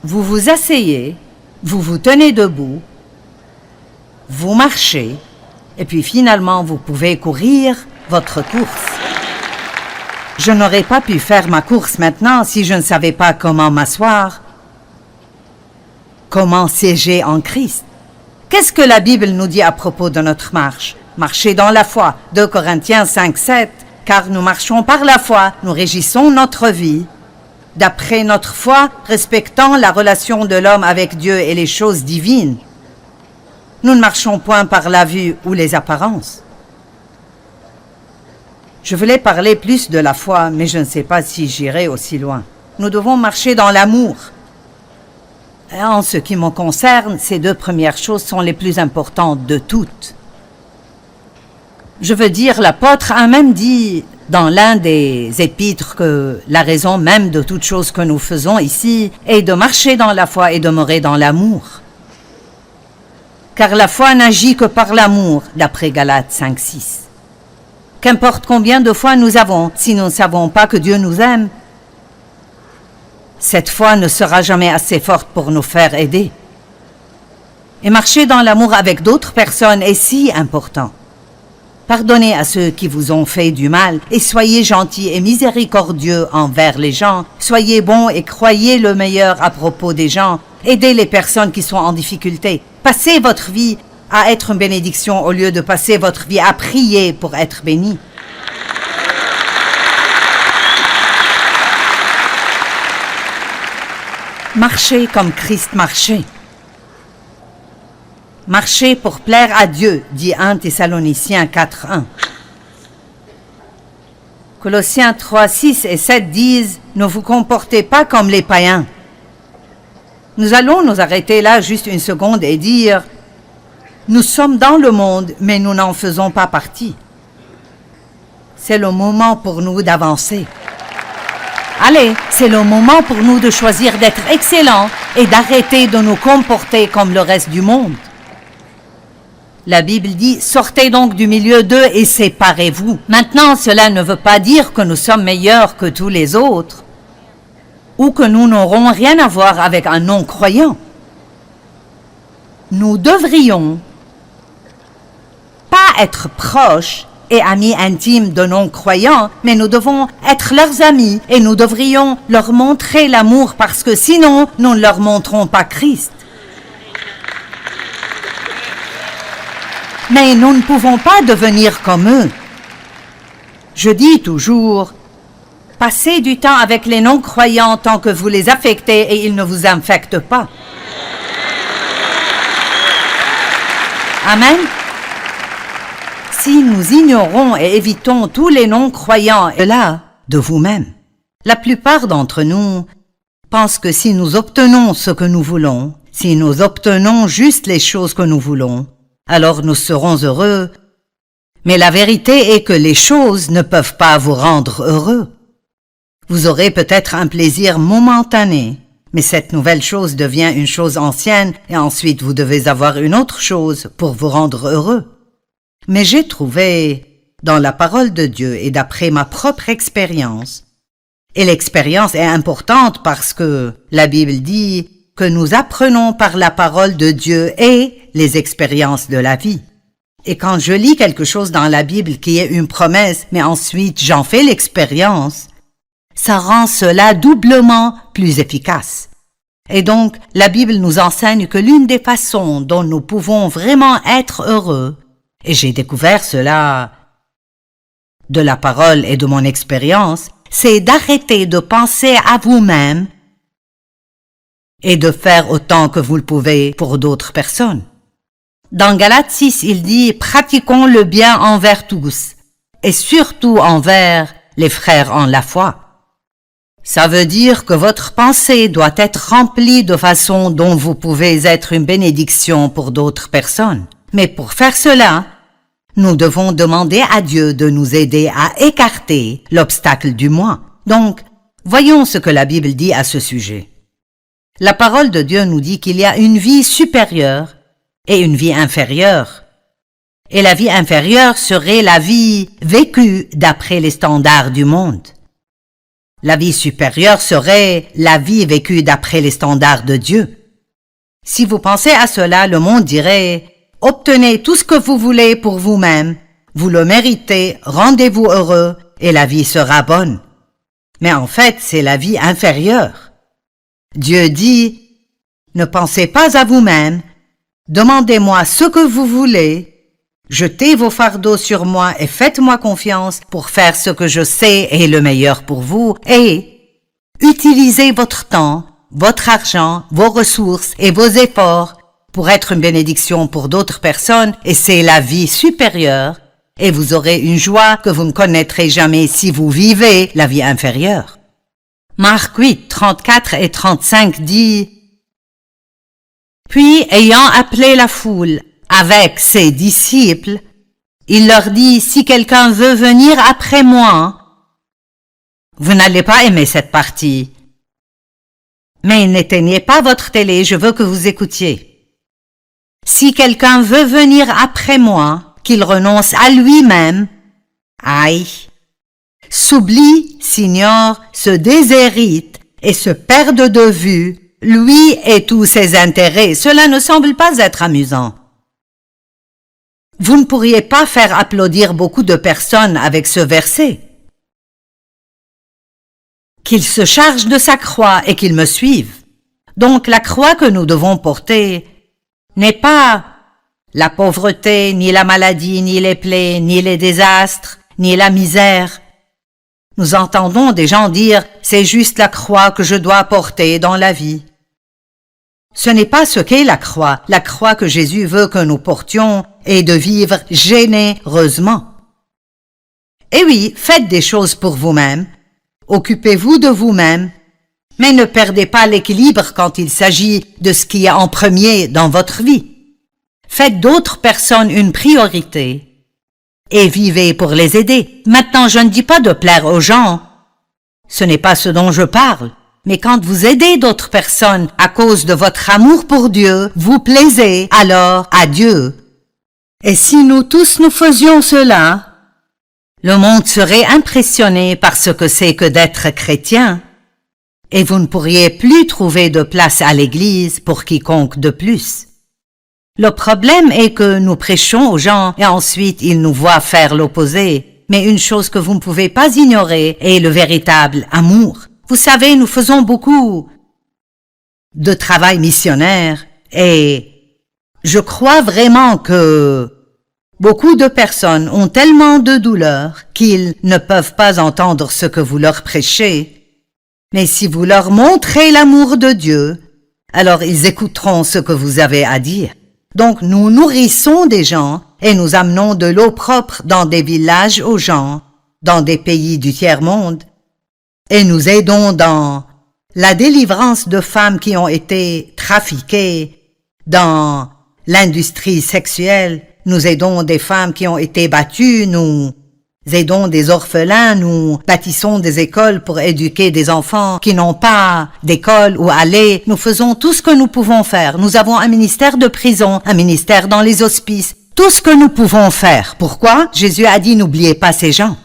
Vous vous asseyez, vous vous tenez debout, vous marchez, et puis finalement vous pouvez courir votre course. Je n'aurais pas pu faire ma course maintenant si je ne savais pas comment m'asseoir, comment siéger en Christ. Qu'est-ce que la Bible nous dit à propos de notre marche? Marcher dans la foi, 2 Corinthiens 5, 7, car nous marchons par la foi, nous régissons notre vie, d'après notre foi, respectant la relation de l'homme avec Dieu et les choses divines. Nous ne marchons point par la vue ou les apparences. Je voulais parler plus de la foi, mais je ne sais pas si j'irai aussi loin. Nous devons marcher dans l'amour. En ce qui me concerne, ces deux premières choses sont les plus importantes de toutes. Je veux dire, l'apôtre a même dit dans l'un des épîtres que la raison même de toute chose que nous faisons ici est de marcher dans la foi et demeurer dans l'amour. Car la foi n'agit que par l'amour, d'après Galates 5:6. Qu'importe combien de foi nous avons, si nous ne savons pas que Dieu nous aime, cette foi ne sera jamais assez forte pour nous faire aider. Et marcher dans l'amour avec d'autres personnes est si important. Pardonnez à ceux qui vous ont fait du mal et soyez gentils et miséricordieux envers les gens. Soyez bons et croyez le meilleur à propos des gens. Aidez les personnes qui sont en difficulté. Passez votre vie à être une bénédiction au lieu de passer votre vie à prier pour être béni. Marchez comme Christ marchait. Marchez pour plaire à Dieu, dit 1 Thessaloniciens 4:1. Colossiens 3:6 et 7 disent « Ne vous comportez pas comme les païens ». Nous allons nous arrêter là juste une seconde et dire « Nous sommes dans le monde, mais nous n'en faisons pas partie ». C'est le moment pour nous d'avancer. Allez, c'est le moment pour nous de choisir d'être excellents et d'arrêter de nous comporter comme le reste du monde. La Bible dit « Sortez donc du milieu d'eux et séparez-vous ». Maintenant, cela ne veut pas dire que nous sommes meilleurs que tous les autres ou que nous n'aurons rien à voir avec un non-croyant. Nous devrions pas être proches et amis intimes de non-croyants, mais nous devons être leurs amis et nous devrions leur montrer l'amour parce que sinon, nous ne leur montrons pas Christ. Mais nous ne pouvons pas devenir comme eux. Je dis toujours, passez du temps avec les non-croyants tant que vous les affectez et ils ne vous infectent pas. Amen. Si nous ignorons et évitons tous les non-croyants, et là, de vous-même. La plupart d'entre nous pensent que si nous obtenons ce que nous voulons, si nous obtenons juste les choses que nous voulons, alors nous serons heureux. Mais la vérité est que les choses ne peuvent pas vous rendre heureux. Vous aurez peut-être un plaisir momentané, mais cette nouvelle chose devient une chose ancienne et ensuite vous devez avoir une autre chose pour vous rendre heureux. Mais j'ai trouvé dans la parole de Dieu et d'après ma propre expérience, et l'expérience est importante parce que la Bible dit que nous apprenons par la parole de Dieu et les expériences de la vie. Et quand je lis quelque chose dans la Bible qui est une promesse, mais ensuite j'en fais l'expérience, ça rend cela doublement plus efficace. Et donc, la Bible nous enseigne que l'une des façons dont nous pouvons vraiment être heureux, et j'ai découvert cela de la parole et de mon expérience, c'est d'arrêter de penser à vous-même et de faire autant que vous le pouvez pour d'autres personnes. Dans Galates 6, il dit « Pratiquons le bien envers tous, et surtout envers les frères en la foi ». Ça veut dire que votre pensée doit être remplie de façon dont vous pouvez être une bénédiction pour d'autres personnes. Mais pour faire cela, nous devons demander à Dieu de nous aider à écarter l'obstacle du moi. Donc, voyons ce que la Bible dit à ce sujet. La parole de Dieu nous dit qu'il y a une vie supérieure et une vie inférieure. Et la vie inférieure serait la vie vécue d'après les standards du monde. La vie supérieure serait la vie vécue d'après les standards de Dieu. Si vous pensez à cela, le monde dirait « Obtenez tout ce que vous voulez pour vous-même, vous le méritez, rendez-vous heureux et la vie sera bonne. » Mais en fait, c'est la vie inférieure. Dieu dit « Ne pensez pas à vous-même, demandez-moi ce que vous voulez, jetez vos fardeaux sur moi et faites-moi confiance pour faire ce que je sais est le meilleur pour vous et utilisez votre temps, votre argent, vos ressources et vos efforts pour être une bénédiction pour d'autres personnes et c'est la vie supérieure et vous aurez une joie que vous ne connaîtrez jamais si vous vivez la vie inférieure. » Marc 8, 34 et 35 dit Puis, ayant appelé la foule avec ses disciples, il leur dit, si quelqu'un veut venir après moi, vous n'allez pas aimer cette partie. Mais n'éteignez pas votre télé, je veux que vous écoutiez. Si quelqu'un veut venir après moi, qu'il renonce à lui-même, aïe, s'oublie, s'ignore, se déshérite et se perde de vue, lui et tous ses intérêts, cela ne semble pas être amusant. Vous ne pourriez pas faire applaudir beaucoup de personnes avec ce verset. Qu'il se charge de sa croix et qu'il me suive. Donc la croix que nous devons porter n'est pas la pauvreté, ni la maladie, ni les plaies, ni les désastres, ni la misère. Nous entendons des gens dire « c'est juste la croix que je dois porter dans la vie ». Ce n'est pas ce qu'est la croix que Jésus veut que nous portions est de vivre généreusement. Et oui, faites des choses pour vous-même, occupez-vous de vous-même, mais ne perdez pas l'équilibre quand il s'agit de ce qui est en premier dans votre vie. Faites d'autres personnes une priorité et vivez pour les aider. Maintenant, je ne dis pas de plaire aux gens, ce n'est pas ce dont je parle. Mais quand vous aidez d'autres personnes à cause de votre amour pour Dieu, vous plaisez alors à Dieu. Et si nous tous nous faisions cela, le monde serait impressionné par ce que c'est que d'être chrétien, et vous ne pourriez plus trouver de place à l'église pour quiconque de plus. Le problème est que nous prêchons aux gens et ensuite ils nous voient faire l'opposé. Mais une chose que vous ne pouvez pas ignorer est le véritable amour. Vous savez, nous faisons beaucoup de travail missionnaire et je crois vraiment que beaucoup de personnes ont tellement de douleur qu'ils ne peuvent pas entendre ce que vous leur prêchez. Mais si vous leur montrez l'amour de Dieu, alors ils écouteront ce que vous avez à dire. Donc nous nourrissons des gens et nous amenons de l'eau propre dans des villages aux gens, dans des pays du tiers-monde. Et nous aidons dans la délivrance de femmes qui ont été trafiquées, dans l'industrie sexuelle. Nous aidons des femmes qui ont été battues, nous aidons des orphelins, nous bâtissons des écoles pour éduquer des enfants qui n'ont pas d'école où aller. Nous faisons tout ce que nous pouvons faire. Nous avons un ministère de prison, un ministère dans les hospices, tout ce que nous pouvons faire. Pourquoi? Jésus a dit, n'oubliez pas ces gens.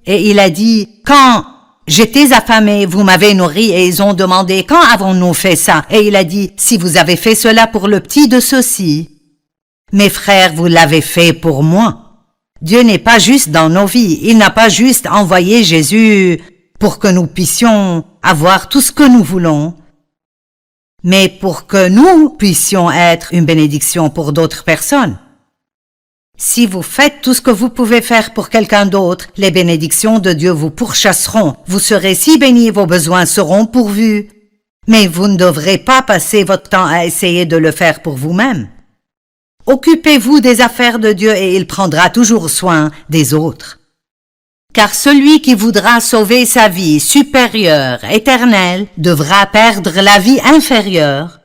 Et il a dit, quand j'étais affamé, vous m'avez nourri, et ils ont demandé, quand avons-nous fait ça? Et il a dit, si vous avez fait cela pour le petit de ceux-ci, mes frères, vous l'avez fait pour moi. Dieu n'est pas juste dans nos vies, il n'a pas juste envoyé Jésus pour que nous puissions avoir tout ce que nous voulons, mais pour que nous puissions être une bénédiction pour d'autres personnes. Si vous faites tout ce que vous pouvez faire pour quelqu'un d'autre, les bénédictions de Dieu vous pourchasseront. Vous serez si bénis, vos besoins seront pourvus. Mais vous ne devrez pas passer votre temps à essayer de le faire pour vous-même. Occupez-vous des affaires de Dieu et il prendra toujours soin des autres. Car celui qui voudra sauver sa vie supérieure, éternelle, devra perdre la vie inférieure.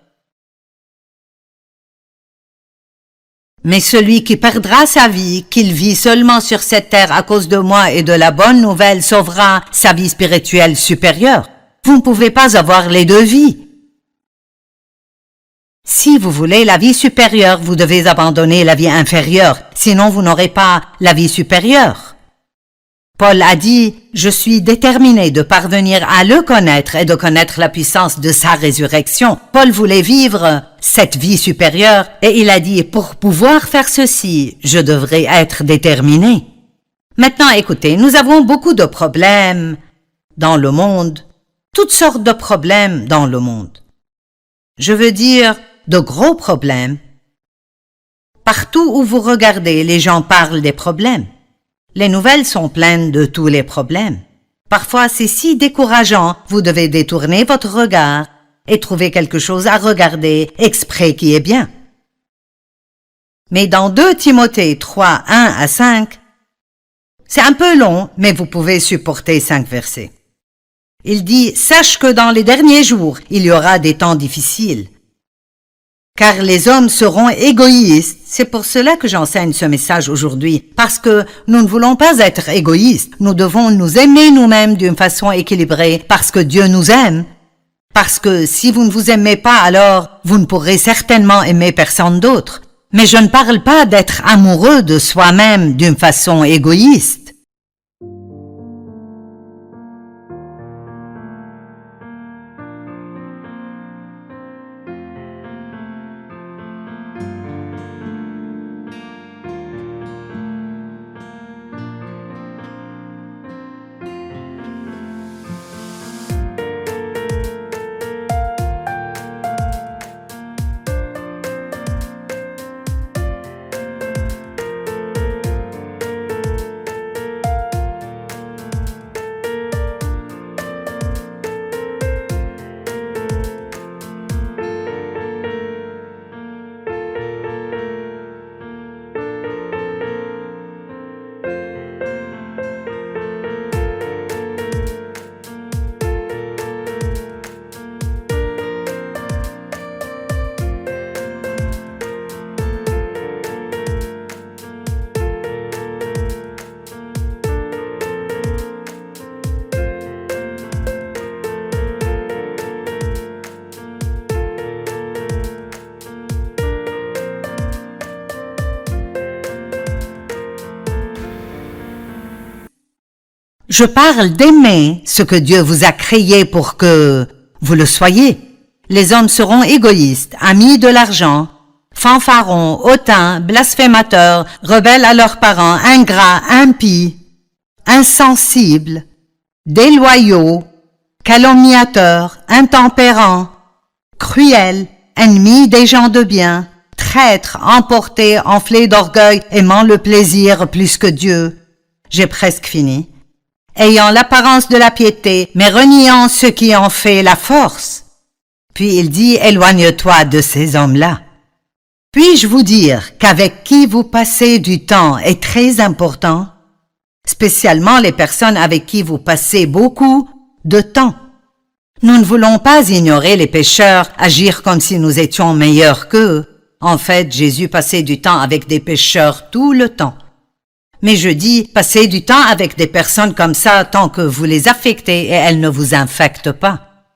Mais celui qui perdra sa vie, qu'il vit seulement sur cette terre à cause de moi et de la bonne nouvelle, sauvera sa vie spirituelle supérieure. Vous ne pouvez pas avoir les deux vies. Si vous voulez la vie supérieure, vous devez abandonner la vie inférieure, sinon vous n'aurez pas la vie supérieure. Paul a dit, « Je suis déterminé de parvenir à le connaître et de connaître la puissance de sa résurrection. » Paul voulait vivre cette vie supérieure et il a dit, « Pour pouvoir faire ceci, je devrais être déterminé. » Maintenant, écoutez, nous avons beaucoup de problèmes dans le monde, toutes sortes de problèmes dans le monde. Je veux dire, de gros problèmes. Partout où vous regardez, les gens parlent des problèmes. Les nouvelles sont pleines de tous les problèmes. Parfois, c'est si décourageant, vous devez détourner votre regard et trouver quelque chose à regarder exprès qui est bien. Mais dans 2 Timothée 3, 1 à 5, c'est un peu long, mais vous pouvez supporter 5 versets. Il dit « Sache que dans les derniers jours, il y aura des temps difficiles. » Car les hommes seront égoïstes. C'est pour cela que j'enseigne ce message aujourd'hui, parce que nous ne voulons pas être égoïstes. Nous devons nous aimer nous-mêmes d'une façon équilibrée, parce que Dieu nous aime. Parce que si vous ne vous aimez pas, alors vous ne pourrez certainement aimer personne d'autre. Mais je ne parle pas d'être amoureux de soi-même d'une façon égoïste. Je parle d'aimer ce que Dieu vous a créé pour que vous le soyez. Les hommes seront égoïstes, amis de l'argent, fanfarons, hautains, blasphémateurs, rebelles à leurs parents, ingrats, impies, insensibles, déloyaux, calomniateurs, intempérants, cruels, ennemis des gens de bien, traîtres, emportés, enflés d'orgueil, aimant le plaisir plus que Dieu. J'ai presque fini. Ayant l'apparence de la piété, mais reniant ce qui en fait la force. Puis il dit, éloigne-toi de ces hommes-là. Puis-je vous dire qu'avec qui vous passez du temps est très important, spécialement les personnes avec qui vous passez beaucoup de temps. Nous ne voulons pas ignorer les pécheurs, agir comme si nous étions meilleurs qu'eux. En fait, Jésus passait du temps avec des pécheurs tout le temps. Mais je dis, passez du temps avec des personnes comme ça tant que vous les affectez et elles ne vous infectent pas.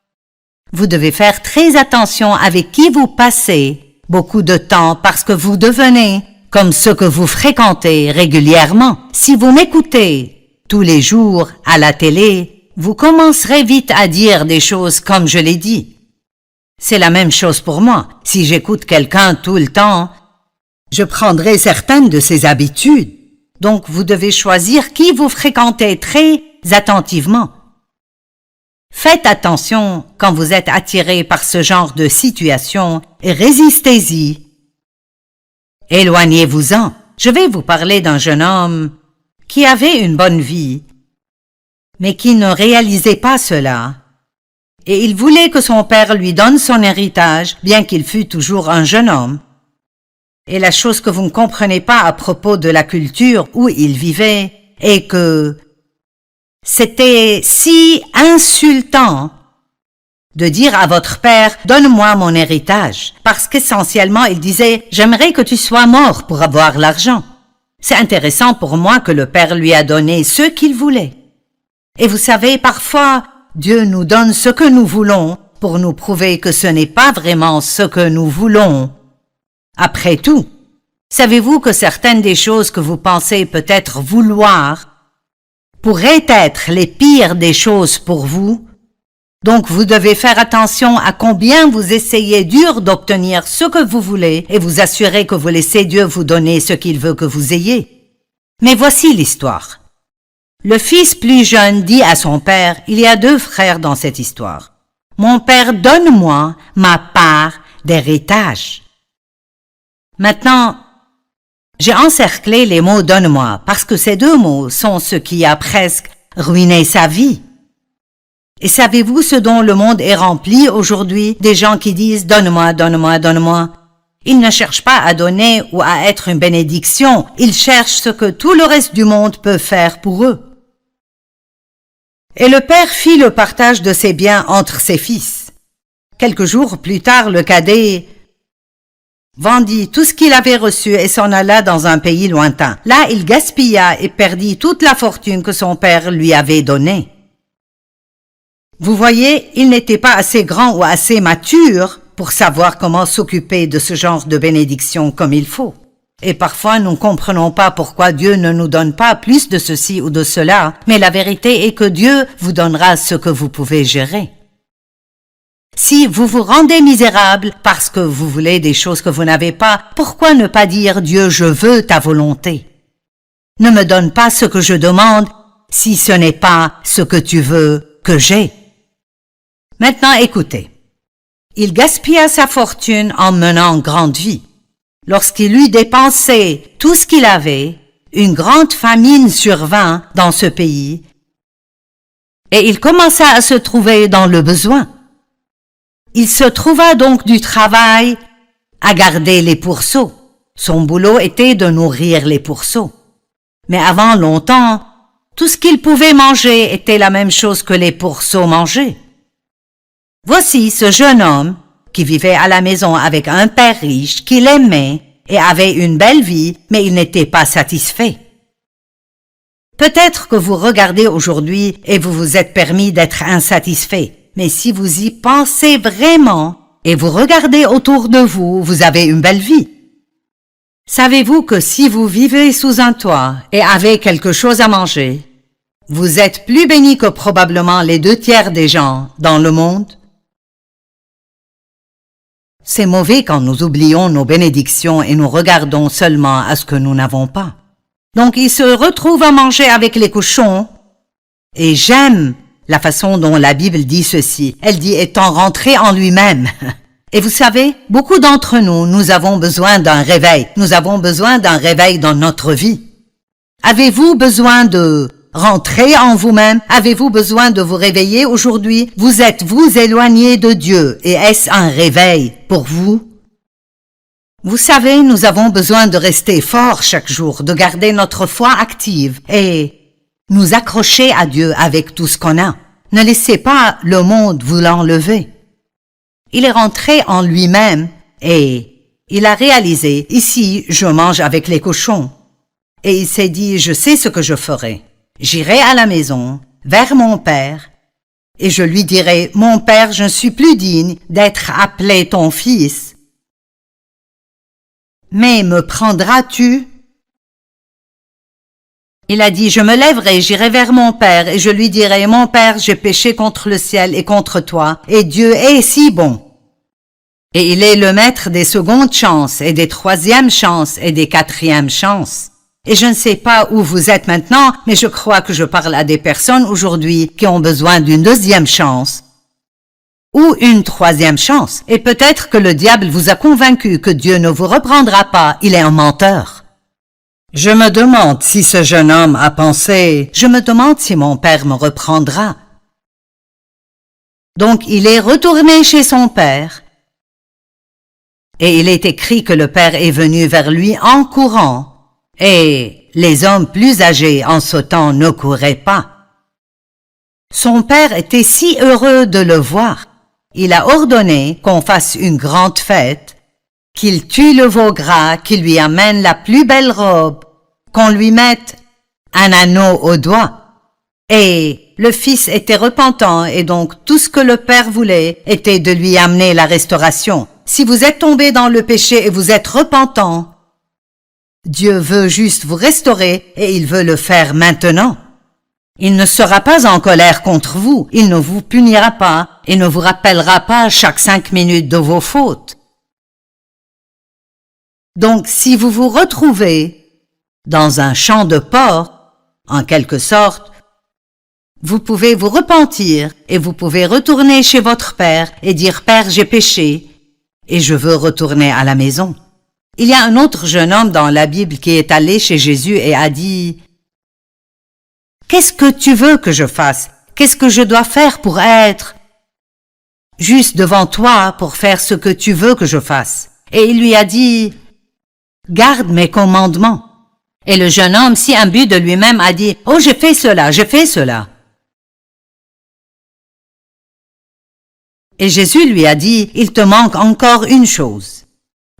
Vous devez faire très attention avec qui vous passez beaucoup de temps parce que vous devenez comme ceux que vous fréquentez régulièrement. Si vous m'écoutez tous les jours à la télé, vous commencerez vite à dire des choses comme je l'ai dit. C'est la même chose pour moi. Si j'écoute quelqu'un tout le temps, je prendrai certaines de ses habitudes. Donc, vous devez choisir qui vous fréquentez très attentivement. Faites attention quand vous êtes attiré par ce genre de situation et résistez-y. Éloignez-vous-en. Je vais vous parler d'un jeune homme qui avait une bonne vie, mais qui ne réalisait pas cela. Et il voulait que son père lui donne son héritage, bien qu'il fût toujours un jeune homme. Et la chose que vous ne comprenez pas à propos de la culture où il vivait est que c'était si insultant de dire à votre père « Donne-moi mon héritage » parce qu'essentiellement il disait « J'aimerais que tu sois mort pour avoir l'argent ». C'est intéressant pour moi que le père lui a donné ce qu'il voulait. Et vous savez, parfois, Dieu nous donne ce que nous voulons pour nous prouver que ce n'est pas vraiment ce que nous voulons. Après tout, savez-vous que certaines des choses que vous pensez peut-être vouloir pourraient être les pires des choses pour vous? Donc vous devez faire attention à combien vous essayez dur d'obtenir ce que vous voulez et vous assurer que vous laissez Dieu vous donner ce qu'il veut que vous ayez. Mais voici l'histoire. Le fils plus jeune dit à son père, il y a 2 frères dans cette histoire. « Mon père, donne-moi ma part d'héritage. » Maintenant, j'ai encerclé les mots « donne-moi » parce que ces 2 mots sont ce qui a presque ruiné sa vie. Et savez-vous ce dont le monde est rempli aujourd'hui? Des gens qui disent « donne-moi, donne-moi, donne-moi ». Ils ne cherchent pas à donner ou à être une bénédiction, ils cherchent ce que tout le reste du monde peut faire pour eux. Et le père fit le partage de ses biens entre ses fils. Quelques jours plus tard, le cadet vendit tout ce qu'il avait reçu et s'en alla dans un pays lointain. Là, il gaspilla et perdit toute la fortune que son père lui avait donnée. Vous voyez, il n'était pas assez grand ou assez mature pour savoir comment s'occuper de ce genre de bénédiction comme il faut. Et parfois, nous ne comprenons pas pourquoi Dieu ne nous donne pas plus de ceci ou de cela, mais la vérité est que Dieu vous donnera ce que vous pouvez gérer. Si vous vous rendez misérable parce que vous voulez des choses que vous n'avez pas, pourquoi ne pas dire « Dieu, je veux ta volonté ». Ne me donne pas ce que je demande si ce n'est pas ce que tu veux que j'ai. Maintenant, écoutez. Il gaspilla sa fortune en menant grande vie. Lorsqu'il eut dépensé tout ce qu'il avait, une grande famine survint dans ce pays et il commença à se trouver dans le besoin. Il se trouva donc du travail à garder les pourceaux. Son boulot était de nourrir les pourceaux. Mais avant longtemps, tout ce qu'il pouvait manger était la même chose que les pourceaux mangeaient. Voici ce jeune homme qui vivait à la maison avec un père riche qu'il aimait et avait une belle vie, mais il n'était pas satisfait. Peut-être que vous regardez aujourd'hui et vous vous êtes permis d'être insatisfait. Mais si vous y pensez vraiment et vous regardez autour de vous, vous avez une belle vie. Savez-vous que si vous vivez sous un toit et avez quelque chose à manger, vous êtes plus béni que probablement les 2/3 des gens dans le monde? C'est mauvais quand nous oublions nos bénédictions et nous regardons seulement à ce que nous n'avons pas. Donc il se retrouve à manger avec les cochons et j'aime la façon dont la Bible dit ceci. Elle dit étant rentré en lui-même. Et vous savez, beaucoup d'entre nous, nous avons besoin d'un réveil. Nous avons besoin d'un réveil dans notre vie. Avez-vous besoin de rentrer en vous-même? Avez-vous besoin de vous réveiller aujourd'hui? Vous êtes-vous éloigné de Dieu et est-ce un réveil pour vous? Vous savez, nous avons besoin de rester forts chaque jour, de garder notre foi active et nous accrocher à Dieu avec tout ce qu'on a. Ne laissez pas le monde vous l'enlever. Il est rentré en lui-même et il a réalisé, ici, je mange avec les cochons. Et il s'est dit, je sais ce que je ferai. J'irai à la maison, vers mon père, et je lui dirai, mon père, je ne suis plus digne d'être appelé ton fils. Mais me prendras-tu? Il a dit, je me lèverai, j'irai vers mon père, et je lui dirai, mon père, j'ai péché contre le ciel et contre toi, et Dieu est si bon. Et il est le maître des secondes chances, et des troisièmes chances, et des quatrièmes chances. Et je ne sais pas où vous êtes maintenant, mais je crois que je parle à des personnes aujourd'hui qui ont besoin d'une deuxième chance, ou une troisième chance. Et peut-être que le diable vous a convaincu que Dieu ne vous reprendra pas, il est un menteur. Je me demande si ce jeune homme a pensé, je me demande si mon père me reprendra. Donc il est retourné chez son père, et il est écrit que le père est venu vers lui en courant, et les hommes plus âgés en ce temps ne couraient pas. Son père était si heureux de le voir. Il a ordonné qu'on fasse une grande fête, qu'il tue le veau gras, qu'il lui amène la plus belle robe, qu'on lui mette un anneau au doigt. Et le fils était repentant et donc tout ce que le père voulait était de lui amener la restauration. Si vous êtes tombé dans le péché et vous êtes repentant, Dieu veut juste vous restaurer et il veut le faire maintenant. Il ne sera pas en colère contre vous, il ne vous punira pas et ne vous rappellera pas chaque 5 minutes de vos fautes. Donc si vous vous retrouvez dans un champ de porc, en quelque sorte, vous pouvez vous repentir et vous pouvez retourner chez votre père et dire « Père, j'ai péché et je veux retourner à la maison ». Il y a un autre jeune homme dans la Bible qui est allé chez Jésus et a dit « Qu'est-ce que tu veux que je fasse? Qu'est-ce que je dois faire pour être juste devant toi pour faire ce que tu veux que je fasse? » Et il lui a dit « Garde mes commandements. » Et le jeune homme, si imbu de lui-même, a dit « Oh, j'ai fait cela, j'ai fait cela. » Et Jésus lui a dit, il te manque encore une chose.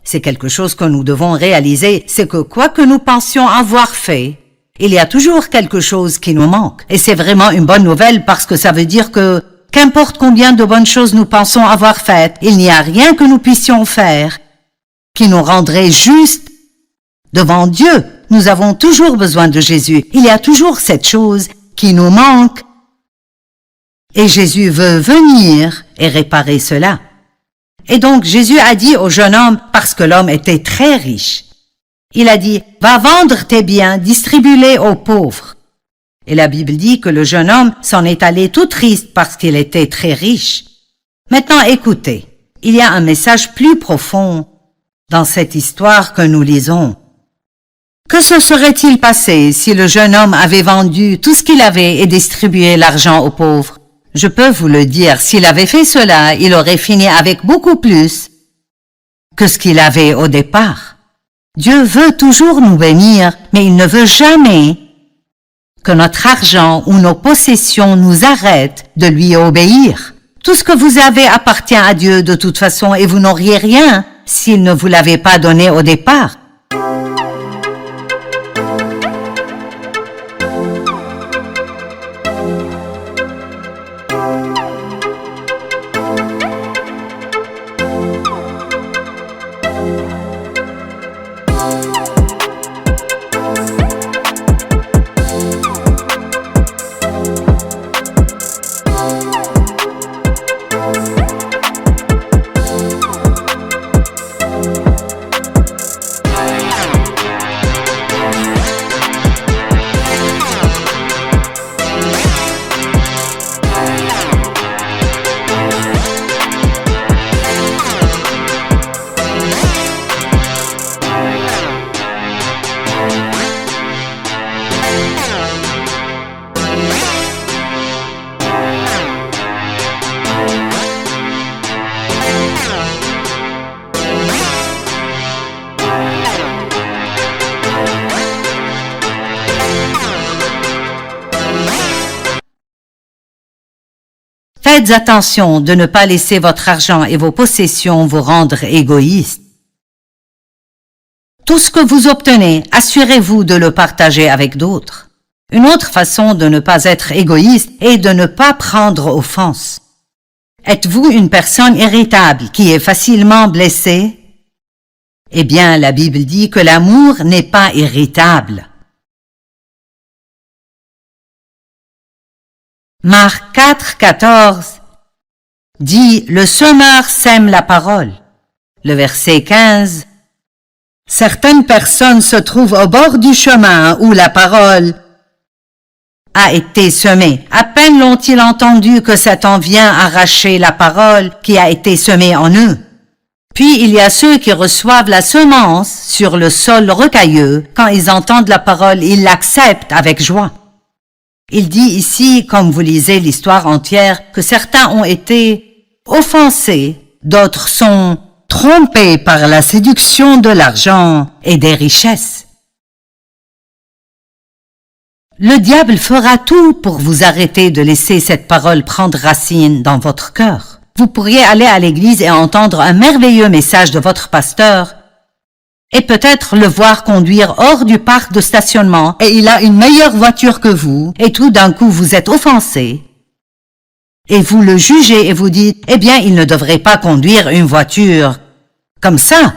C'est quelque chose que nous devons réaliser, c'est que quoi que nous pensions avoir fait, il y a toujours quelque chose qui nous manque. Et c'est vraiment une bonne nouvelle parce que ça veut dire que, qu'importe combien de bonnes choses nous pensons avoir faites, il n'y a rien que nous puissions faire qui nous rendrait justes devant Dieu. Nous avons toujours besoin de Jésus. Il y a toujours cette chose qui nous manque. Et Jésus veut venir et réparer cela. Et donc Jésus a dit au jeune homme, parce que l'homme était très riche, il a dit, va vendre tes biens, distribue-les aux pauvres. Et la Bible dit que le jeune homme s'en est allé tout triste parce qu'il était très riche. Maintenant écoutez, il y a un message plus profond dans cette histoire que nous lisons. Que se serait-il passé si le jeune homme avait vendu tout ce qu'il avait et distribué l'argent aux pauvres? Je peux vous le dire, s'il avait fait cela, il aurait fini avec beaucoup plus que ce qu'il avait au départ. Dieu veut toujours nous bénir, mais il ne veut jamais que notre argent ou nos possessions nous arrêtent de lui obéir. Tout ce que vous avez appartient à Dieu de toute façon et vous n'auriez rien s'il ne vous l'avait pas donné au départ. Faites attention de ne pas laisser votre argent et vos possessions vous rendre égoïste. Tout ce que vous obtenez, assurez-vous de le partager avec d'autres. Une autre façon de ne pas être égoïste est de ne pas prendre offense. Êtes-vous une personne irritable qui est facilement blessée? Eh bien, la Bible dit que l'amour n'est pas irritable. Marc 4, 14 dit « Le semeur sème la parole ». Le verset 15 « Certaines personnes se trouvent au bord du chemin où la parole a été semée. À peine l'ont-ils entendu que Satan vient arracher la parole qui a été semée en eux. Puis il y a ceux qui reçoivent la semence sur le sol rocailleux. Quand ils entendent la parole, ils l'acceptent avec joie. » Il dit ici, comme vous lisez l'histoire entière, que certains ont été offensés, d'autres sont trompés par la séduction de l'argent et des richesses. Le diable fera tout pour vous arrêter de laisser cette parole prendre racine dans votre cœur. Vous pourriez aller à l'église et entendre un merveilleux message de votre pasteur, et peut-être le voir conduire hors du parc de stationnement et il a une meilleure voiture que vous et tout d'un coup vous êtes offensé et vous le jugez et vous dites « Eh bien, il ne devrait pas conduire une voiture comme ça. »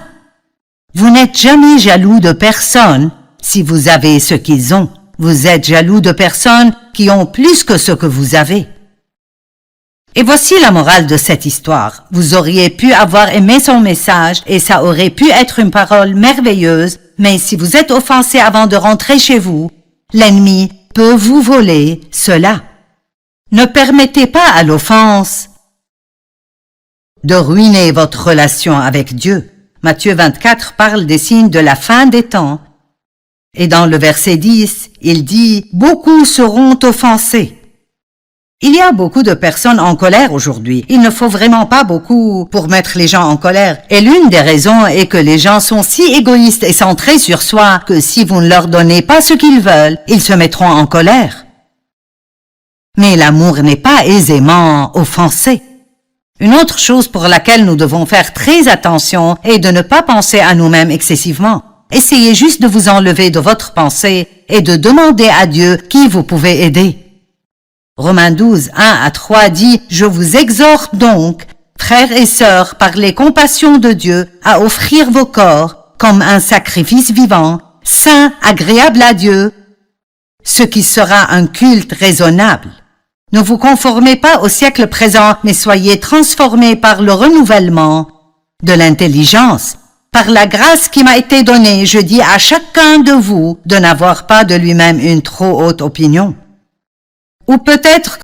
Vous n'êtes jamais jaloux de personne si vous avez ce qu'ils ont. Vous êtes jaloux de personnes qui ont plus que ce que vous avez. Et voici la morale de cette histoire. Vous auriez pu avoir aimé son message et ça aurait pu être une parole merveilleuse, mais si vous êtes offensé avant de rentrer chez vous, l'ennemi peut vous voler cela. Ne permettez pas à l'offense de ruiner votre relation avec Dieu. Matthieu 24 parle des signes de la fin des temps. Et dans le verset 10, il dit « Beaucoup seront offensés ». Il y a beaucoup de personnes en colère aujourd'hui. Il ne faut vraiment pas beaucoup pour mettre les gens en colère. Et l'une des raisons est que les gens sont si égoïstes et centrés sur soi que si vous ne leur donnez pas ce qu'ils veulent, ils se mettront en colère. Mais l'amour n'est pas aisément offensé. Une autre chose pour laquelle nous devons faire très attention est de ne pas penser à nous-mêmes excessivement. Essayez juste de vous enlever de votre pensée et de demander à Dieu qui vous pouvez aider. Romains 12, 1 à 3 dit « Je vous exhorte donc, frères et sœurs, par les compassions de Dieu, à offrir vos corps comme un sacrifice vivant, saint, agréable à Dieu, ce qui sera un culte raisonnable. Ne vous conformez pas au siècle présent, mais soyez transformés par le renouvellement de l'intelligence. Par la grâce qui m'a été donnée, je dis à chacun de vous de n'avoir pas de lui-même une trop haute opinion. Ou peut-être